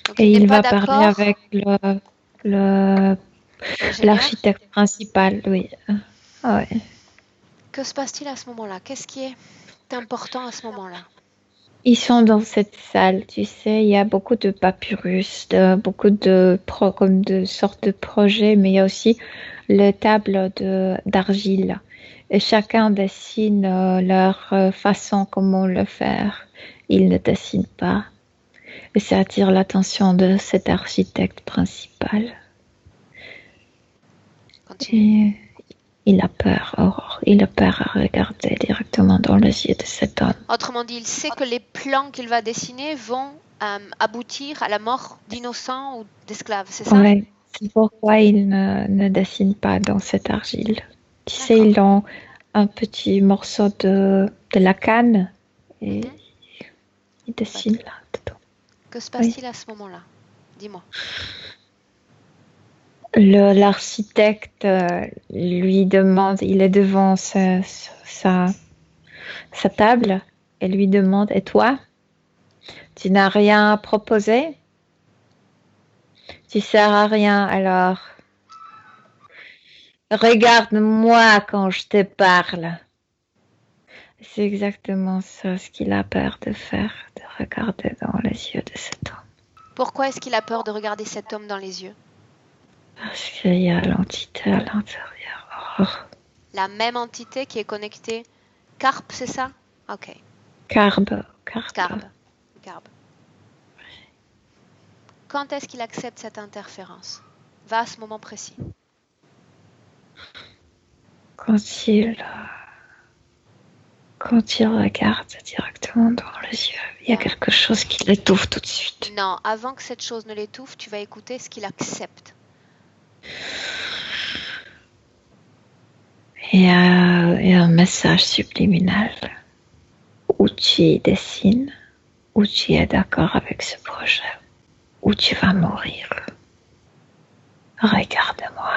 Donc il Et n'est il pas va parler d'accord, avec le, l'ingénieur? l'architecte principal, oui. Ah ouais. Que se passe-t-il à ce moment-là? Qu'est-ce qui est important à ce moment-là? Ils sont dans cette salle, tu sais, il y a beaucoup de papyrus, beaucoup comme de sortes de projets, mais il y a aussi le table d'argile. Et chacun dessine leur façon comment le faire. Ils ne dessinent pas. Et ça attire l'attention de cet architecte principal. Continue. Et il a peur, Aurore. Il a peur à regarder directement dans les yeux de cet homme. Autrement dit, il sait que les plans qu'il va dessiner vont aboutir à la mort d'innocents ou d'esclaves, c'est ça? Ouais, c'est pourquoi il ne dessine pas dans cette argile. Tu sais, D'accord. ils ont un petit morceau de la canne et Mhm. ils Bah, dessinent là-dedans. que se Oui. passe-t-il à ce moment-là? Dis-moi. L'architecte lui demande, il est devant sa table et lui demande, et toi, tu n'as rien à proposer? Tu sers à rien alors. Regarde-moi quand je te parle. C'est exactement ça ce qu'il a peur de faire, de regarder dans les yeux de cet homme. Pourquoi est-ce qu'il a peur de regarder cet homme dans les yeux? Parce qu'il y a l'entité à l'intérieur. Oh, La même entité qui est connectée. Carpe, c'est ça? Ok. carbe. Carpe. Carpe. Quand est-ce qu'il accepte cette interférence? Va à ce moment précis. Quand il regarde directement dans les yeux, il y a Bien. quelque chose qui l'étouffe tout de suite. Non, avant que cette chose ne l'étouffe, tu vas écouter ce qu'il accepte. Il y a un message subliminal où tu dessines, où tu es d'accord avec ce projet, où tu vas mourir. Regarde-moi.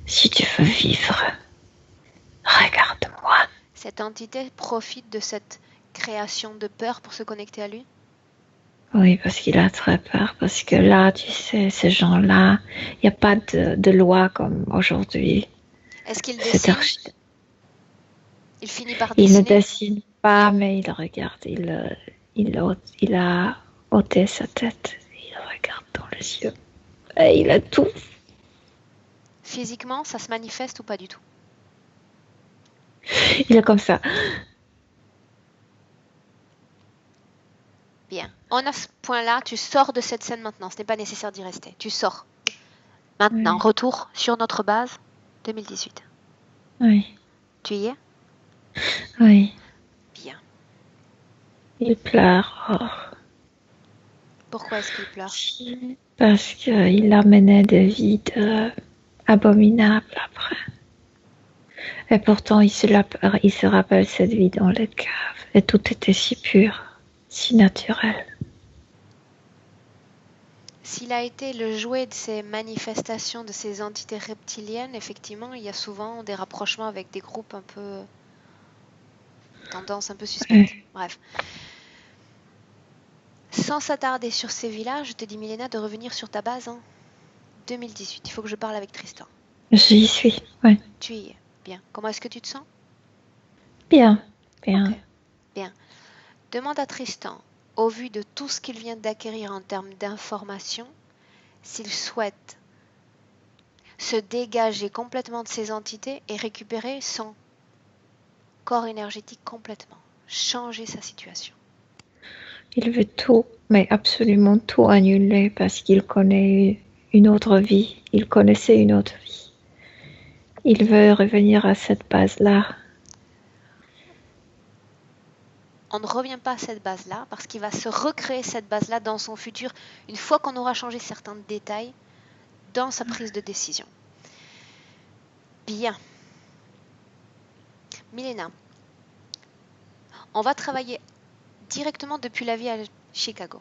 Si tu veux vivre, regarde-moi. Cette entité profite de cette création de peur pour se connecter à lui? Oui, parce qu'il a très peur. Parce que là, tu sais, ces gens-là, il n'y a pas de loi comme aujourd'hui. Est-ce qu'il Cet dessine? architecte, Il finit par il ne dessiner? dessine pas, mais il regarde. Il a ôté sa tête. Il regarde dans les yeux. Et il a tout. Physiquement, ça se manifeste ou pas du tout? Il est comme ça. Bien. On a ce point-là, tu sors de cette scène maintenant. Ce n'est pas nécessaire d'y rester. Tu sors. Maintenant, Oui, retour sur notre base 2018. oui, Tu y es? oui. Bien. Il pleure. Pourquoi est-ce qu'il pleure? Parce qu'il a mené des vies abominables après. Et pourtant, il se rappelle cette vie dans les caves. Et tout était si pur, si naturel. S'il a été le jouet de ces manifestations, de ces entités reptiliennes, effectivement, il y a souvent des rapprochements avec des groupes un peu... tendance un peu suspecte. Bref. Sans s'attarder sur ces villages, je te dis, Milena, de revenir sur ta base en 2018. Il faut que je parle avec Tristan. J'y suis, ouais. Tu y es. Bien. Comment est-ce que tu te sens? Bien, bien. Ok. Bien. Demande à Tristan, au vu de tout ce qu'il vient d'acquérir en termes d'informations, s'il souhaite se dégager complètement de ces entités et récupérer son corps énergétique complètement. Changer sa situation. Il veut tout, mais absolument tout annuler parce qu'il connaît une autre vie. Il connaissait une autre vie. Il veut revenir à cette base-là. On ne revient pas à cette base-là parce qu'il va se recréer cette base-là dans son futur une fois qu'on aura changé certains détails dans sa prise de décision. Bien. Milena, on va travailler directement depuis la vie à Chicago.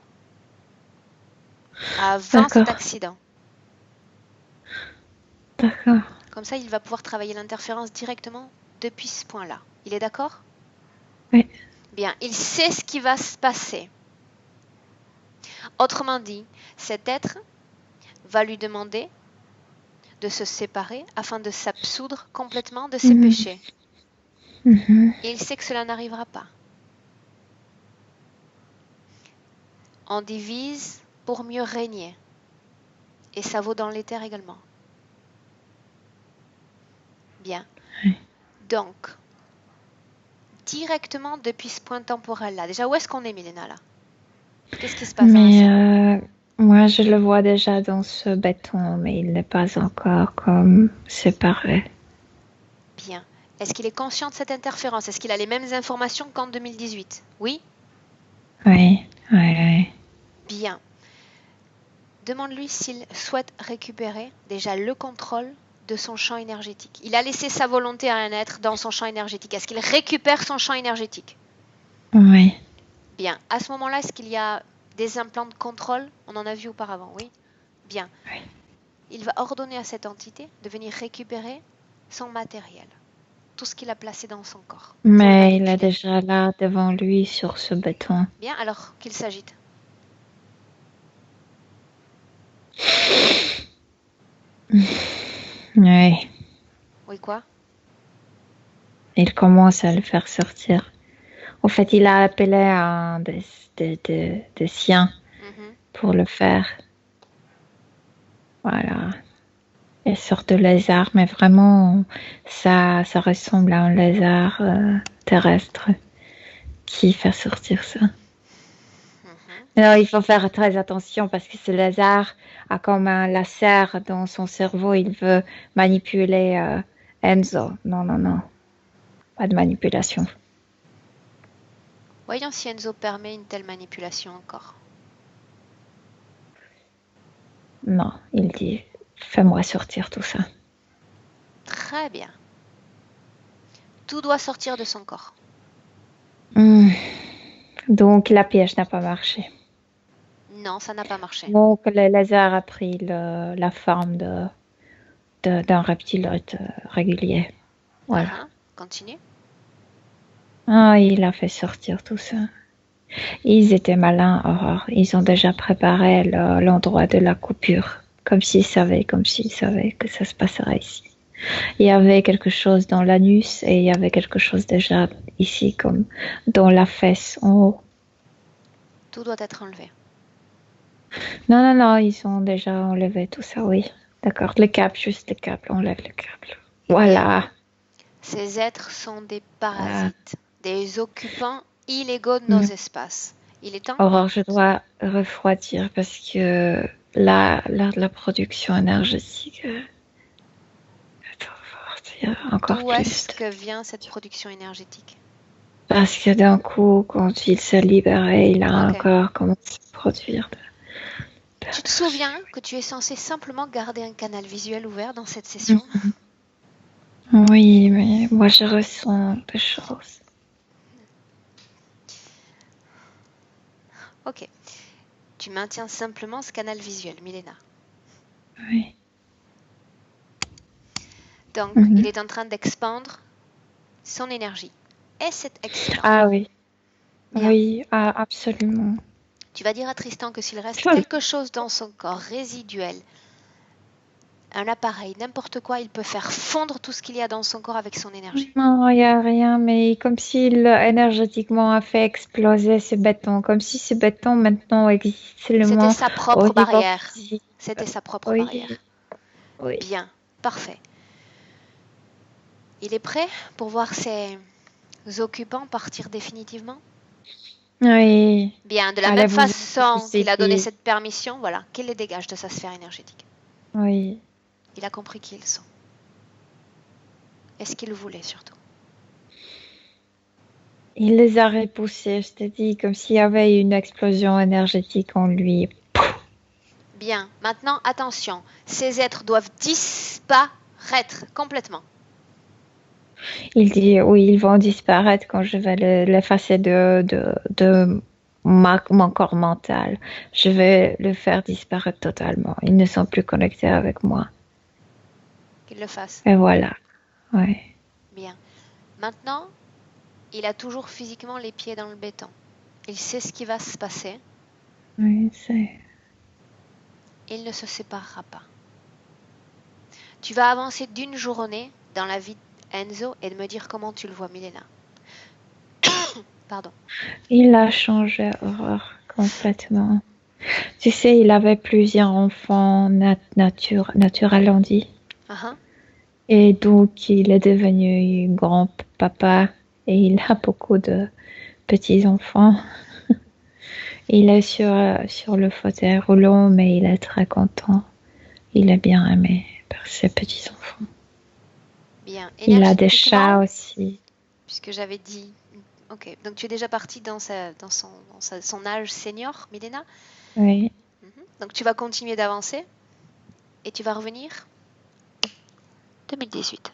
Avant D'accord. cet accident. D'accord. Comme ça, il va pouvoir travailler l'interférence directement depuis ce point-là. Il est d'accord? Oui. Bien, il sait ce qui va se passer. Autrement dit, cet être va lui demander de se séparer afin de s'absoudre complètement de ses péchés. Et il sait que cela n'arrivera pas. On divise pour mieux régner. Et ça vaut dans l'éther également. Bien. Oui. Donc, directement depuis ce point temporel-là. Déjà, où est-ce qu'on est, Milena, là? Qu'est-ce qui se passe dans la scène? Moi, je le vois déjà dans ce béton, mais il n'est pas encore comme séparé. Bien. Est-ce qu'il est conscient de cette interférence? Est-ce qu'il a les mêmes informations qu'en 2018? Oui? Oui, oui, oui. Bien. Demande-lui s'il souhaite récupérer déjà le contrôle de son champ énergétique. Il a laissé sa volonté à un être dans son champ énergétique. Est-ce qu'il récupère son champ énergétique? Oui. Bien. À ce moment-là, est-ce qu'il y a des implants de contrôle? On en a vu auparavant, oui? Bien. Oui. Il va ordonner à cette entité de venir récupérer son matériel. Tout ce qu'il a placé dans son corps. Mais il est déjà là devant lui sur ce béton. Bien, alors qu'il s'agite. Oui. Oui, quoi? Il commence à le faire sortir. En fait, il a appelé un des siens pour le faire. Voilà. Une sorte de lézard, mais vraiment, ça ressemble à un lézard terrestre qui fait sortir ça. Alors, il faut faire très attention parce que ce lézard a comme un laser dans son cerveau. Il veut manipuler Enzo. Non, non, non. Pas de manipulation. Voyons si Enzo permet une telle manipulation encore. Non, il dit, fais-moi sortir tout ça. Très bien. Tout doit sortir de son corps. Donc, la piège n'a pas marché. Non, ça n'a pas marché. Donc, le lézard a pris la forme d'un reptile régulier. Voilà. Continue. Ah, il a fait sortir tout ça. Ils étaient malins, Aurore. Ils ont déjà préparé l'endroit de la coupure. Comme s'ils savaient que ça se passerait ici. Il y avait quelque chose dans l'anus et il y avait quelque chose déjà ici, comme dans la fesse en haut. Tout doit être enlevé. Non, non, non, ils ont déjà enlevé tout ça, oui. D'accord, le câble, juste le câble, on lève le câble. Voilà. Ces êtres sont des parasites, des occupants illégaux de nos espaces. Il est temps. Aurore, je dois refroidir parce que la production énergétique... Encore D'où est-ce que vient cette production énergétique? Parce que d'un coup, quand il s'est libéré, il a encore commencé à produire. Tu te souviens que tu es censé simplement garder un canal visuel ouvert dans cette session? Oui, mais moi je ressens des choses. Ok. Tu maintiens simplement ce canal visuel, Milena. Oui. Donc, il est en train d'expandre son énergie. Et c'est excellent. Ah oui. Bien. Oui, absolument. Tu vas dire à Tristan que s'il reste quelque chose dans son corps résiduel, un appareil, n'importe quoi, il peut faire fondre tout ce qu'il y a dans son corps avec son énergie. Non, il n'y a rien, mais comme s'il énergétiquement a fait exploser ce béton, comme si ce béton maintenant existe seulement C'était sa propre au niveau barrière. physique. C'était sa propre Oui, barrière. oui. Bien, parfait. Il est prêt pour voir ses occupants partir définitivement? Oui. Bien, de la Allez, même vous façon qu'il a donné essayer. cette permission, voilà, qu'il les dégage de sa sphère énergétique. Oui. Il a compris qui ils sont. Et ce qu'il voulait surtout. Il les a repoussés, je t'ai dit, comme s'il y avait une explosion énergétique en lui. Bien, maintenant attention, ces êtres doivent disparaître complètement. Il dit, oui, ils vont disparaître quand je vais l'effacer de mon corps mental. Je vais le faire disparaître totalement. Ils ne sont plus connectés avec moi. Qu'il le fasse. Et voilà. Ouais. Bien. Maintenant, il a toujours physiquement les pieds dans le béton. Il sait ce qui va se passer. Oui, c'est... Il ne se séparera pas. Tu vas avancer d'une journée dans la vie d'Enzo et de me dire comment tu le vois, Milena. Pardon. Il a changé, Aurore, complètement. Tu sais, il avait plusieurs enfants naturels, on dit. Uh-huh. Et donc, il est devenu grand-papa et il a beaucoup de petits-enfants. Il est sur le fauteuil roulant, mais il est très content. Il est bien aimé par ses petits-enfants. Bien. Il a des chats aussi. Puisque j'avais dit... Ok, donc tu es déjà partie dans son âge senior, Milena? Oui. Donc tu vas continuer d'avancer et tu vas revenir 2018.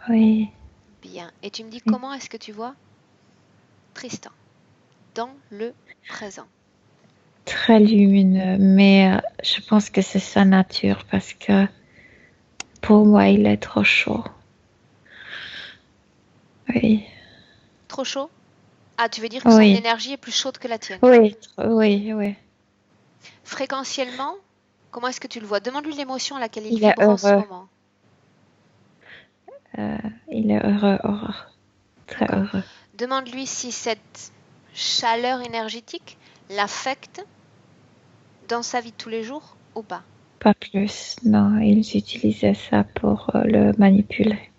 Oui. Bien. Et tu me dis comment est-ce que tu vois Tristan dans le présent? Très lumineux, mais je pense que c'est sa nature parce que pour moi, il est trop chaud. Oui. Trop chaud? Ah, tu veux dire que son énergie est plus chaude que la tienne? Oui, oui. Fréquentiellement, comment est-ce que tu le vois? Demande-lui l'émotion à laquelle il est vibre en ce heureux. moment. Il est heureux, Aurore. Très heureux. Demande-lui si cette chaleur énergétique l'affecte dans sa vie de tous les jours ou pas. Pas plus, non. Ils utilisaient ça pour le manipuler.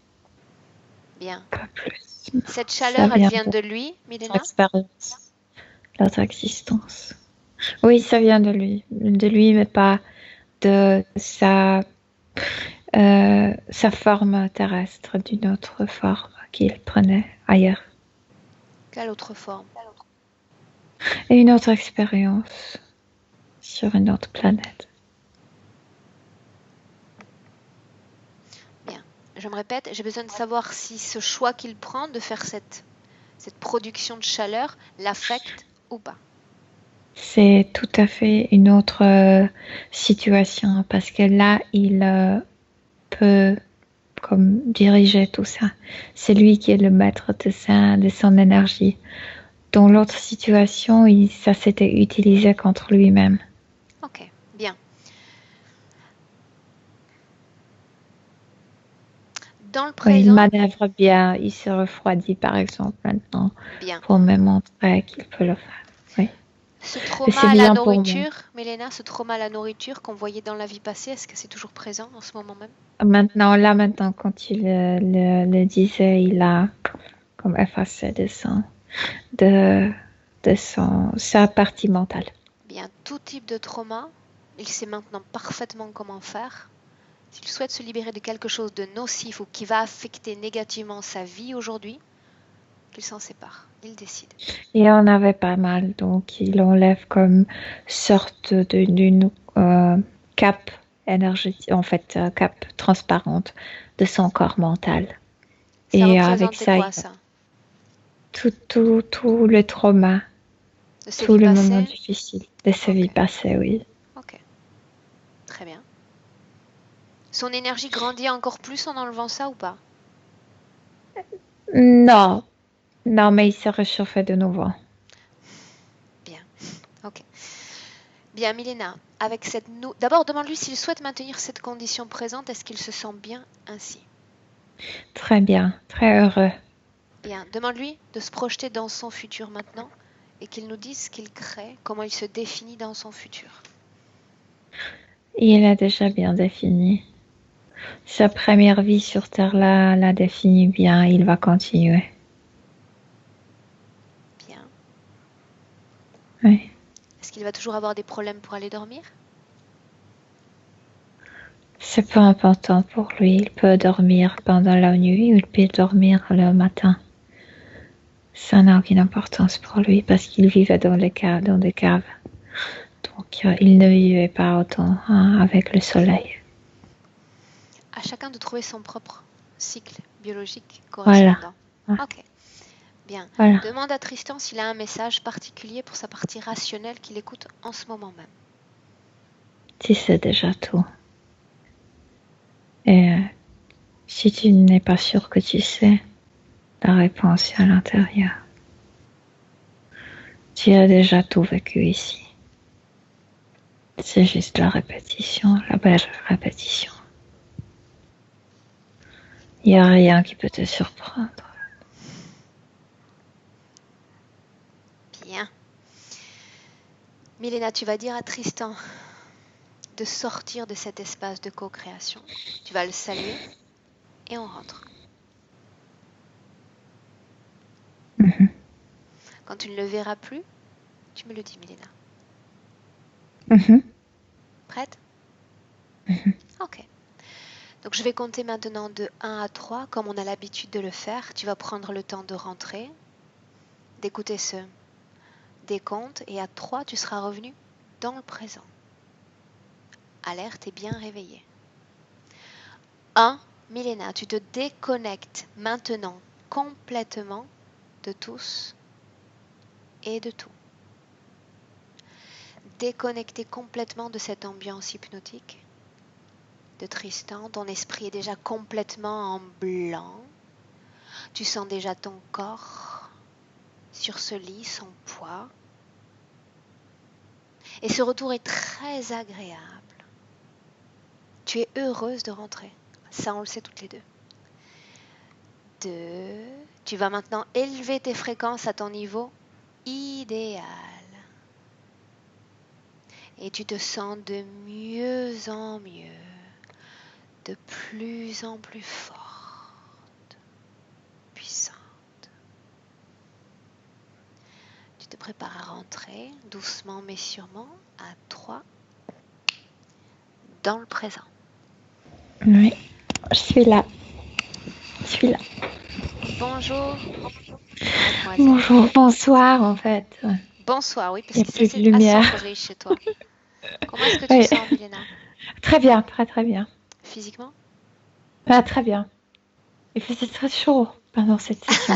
Bien. Pas plus. Cette chaleur, elle vient de lui, Milena? Expérience, notre existence. Oui, ça vient de lui, mais pas de sa forme terrestre, d'une autre forme qu'il prenait ailleurs. Quelle autre forme? Et une autre expérience sur une autre planète. Bien. Je me répète, j'ai besoin de savoir si ce choix qu'il prend de faire cette production de chaleur l'affecte ou pas. C'est tout à fait une autre situation parce que là, il peut comme diriger tout ça. C'est lui qui est le maître de son énergie. Dans l'autre situation, ça s'était utilisé contre lui-même. Ok, bien. Dans le présent... Il manœuvre bien, il se refroidit par exemple maintenant pour me montrer qu'il peut le faire. Oui. Ce trauma à la nourriture, Milena, ce trauma à la nourriture qu'on voyait dans la vie passée, est-ce que c'est toujours présent en ce moment même? Maintenant, quand il le disait, il a comme effacé sa partie mentale. Bien, tout type de trauma, il sait maintenant parfaitement comment faire. S'il souhaite se libérer de quelque chose de nocif ou qui va affecter négativement sa vie aujourd'hui, qu'il s'en sépare. Il décide. Il en avait pas mal, donc il enlève comme sorte d'une cape énergétique, en fait, cape transparente de son corps mental. Ça représentait quoi, ça? Tout le trauma, De ses tout vies le moment passées? difficile de sa vie Ok, passée, oui. ok, très bien. Son énergie grandit encore plus en enlevant ça ou pas? Non, non, mais il se réchauffait de nouveau. Bien, ok. Bien, Milena, avec cette d'abord demande-lui s'il souhaite maintenir cette condition présente, est-ce qu'il se sent bien ainsi? Très bien, très heureux. Bien, demande-lui de se projeter dans son futur maintenant et qu'il nous dise ce qu'il crée, comment il se définit dans son futur. Il a déjà bien défini. Sa première vie sur Terre l'a défini bien, il va continuer. Bien. Oui. Est-ce qu'il va toujours avoir des problèmes pour aller dormir? C'est pas important pour lui, il peut dormir pendant la nuit ou il peut dormir le matin. Ça n'a aucune importance pour lui parce qu'il vivait dans des caves. Donc il ne vivait pas autant avec le soleil. À chacun de trouver son propre cycle biologique Voilà. correspondant. Ouais. Ok. Bien. Voilà. Demande à Tristan s'il a un message particulier pour sa partie rationnelle qu'il écoute en ce moment même. Tu sais déjà tout. Et si tu n'es pas sûr que tu sais, la réponse est à l'intérieur. Tu as déjà tout vécu ici. C'est juste la répétition, la belle répétition. Il n'y a rien qui peut te surprendre. Bien. Milena, tu vas dire à Tristan de sortir de cet espace de co-création. Tu vas le saluer et on rentre. Mhm. Quand tu ne le verras plus, tu me le dis, Milena. Mhm. Prête? Mhm. Ok. Donc je vais compter maintenant de 1 à 3 comme on a l'habitude de le faire. Tu vas prendre le temps de rentrer, d'écouter ce décompte et à 3 tu seras revenu dans le présent. Alerte et bien réveillé. 1. Milena, tu te déconnectes maintenant complètement de tous et de tout. Déconnecté complètement de cette ambiance hypnotique de Tristan, ton esprit est déjà complètement en blanc. Tu sens déjà ton corps sur ce lit, son poids. Et ce retour est très agréable. Tu es heureuse de rentrer. Ça, on le sait toutes les deux. 2. Tu vas maintenant élever tes fréquences à ton niveau idéal. Et tu te sens de mieux en mieux, de plus en plus forte, puissante. Tu te prépares à rentrer doucement mais sûrement à 3 dans le présent. Oui, je suis là. Bonjour, mademoiselle. Bonjour, bonsoir en fait. Bonsoir, oui, Il n'y parce a que ça plus de c'est lumière. assombri chez toi. Comment est-ce que tu Oui. sens, Milena? Très bien, très bien. Physiquement? Très bien. Il faisait très chaud pendant cette session.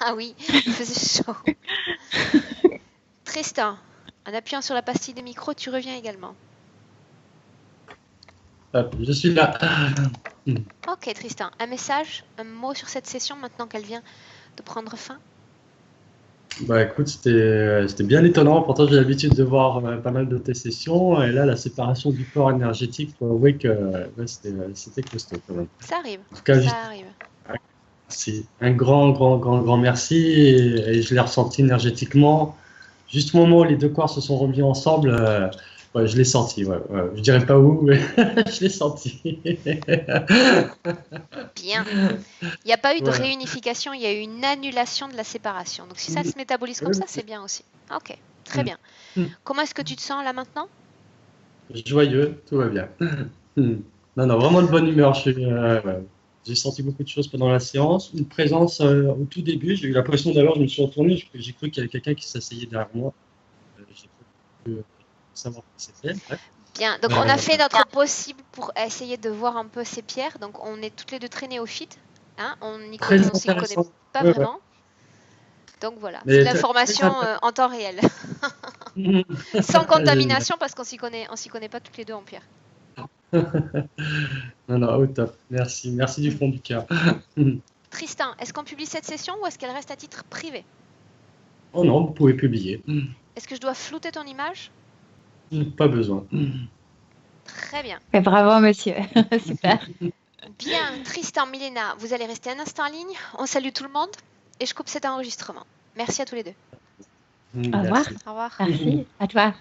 Ah oui, il faisait chaud. Tristan, en appuyant sur la pastille de micro, tu reviens également. Hop, je suis là. Ok, Tristan, un message, un mot sur cette session maintenant qu'elle vient de prendre fin? Bah écoute, c'était bien étonnant. Pourtant, j'ai l'habitude de voir pas mal de tes sessions. Et là, la séparation du corps énergétique, faut avouer que ouais, c'était costaud quand même. Ça arrive, En tout cas, ça arrive. c'est un grand merci. Et je l'ai ressenti énergétiquement. Juste au moment où les deux corps se sont remis ensemble, ouais, je l'ai senti. Ouais. Je dirais pas où, mais je l'ai senti. Bien. Il n'y a pas eu de Ouais. réunification, il y a eu une annulation de la séparation. Donc si ça se métabolise comme ça, c'est bien aussi. Ok, très bien. Comment est-ce que tu te sens là maintenant? Joyeux, tout va bien. Non, non, vraiment de bonne humeur. Ouais. J'ai senti beaucoup de choses pendant la séance. Une présence au tout début. J'ai eu l'impression d'abord, je me suis retourné, j'ai cru qu'il y avait quelqu'un qui s'asseyait derrière moi. J'ai pas pu savoir qui c'était. Bref. Bien, donc on a fait notre possible pour essayer de voir un peu ces pierres. Donc on est toutes les deux très néophytes. Hein, on Très s'y connaît intéressant. pas Ouais. vraiment. Donc voilà, Mais c'est de t'as- l'information en temps réel, sans contamination parce qu'on s'y connaît pas toutes les deux en Pierre. Non, non, au top. Merci. Merci du fond du cœur. Tristan, est-ce qu'on publie cette session ou est-ce qu'elle reste à titre privé? Oh non, vous pouvez publier. Est-ce que je dois flouter ton image? Pas besoin. Très bien. Et bravo, monsieur. Super. Bien, Tristan, Milena, vous allez rester un instant en ligne. On salue tout le monde et je coupe cet enregistrement. Merci à tous les deux. Au revoir. Merci. Au revoir. Merci. À toi.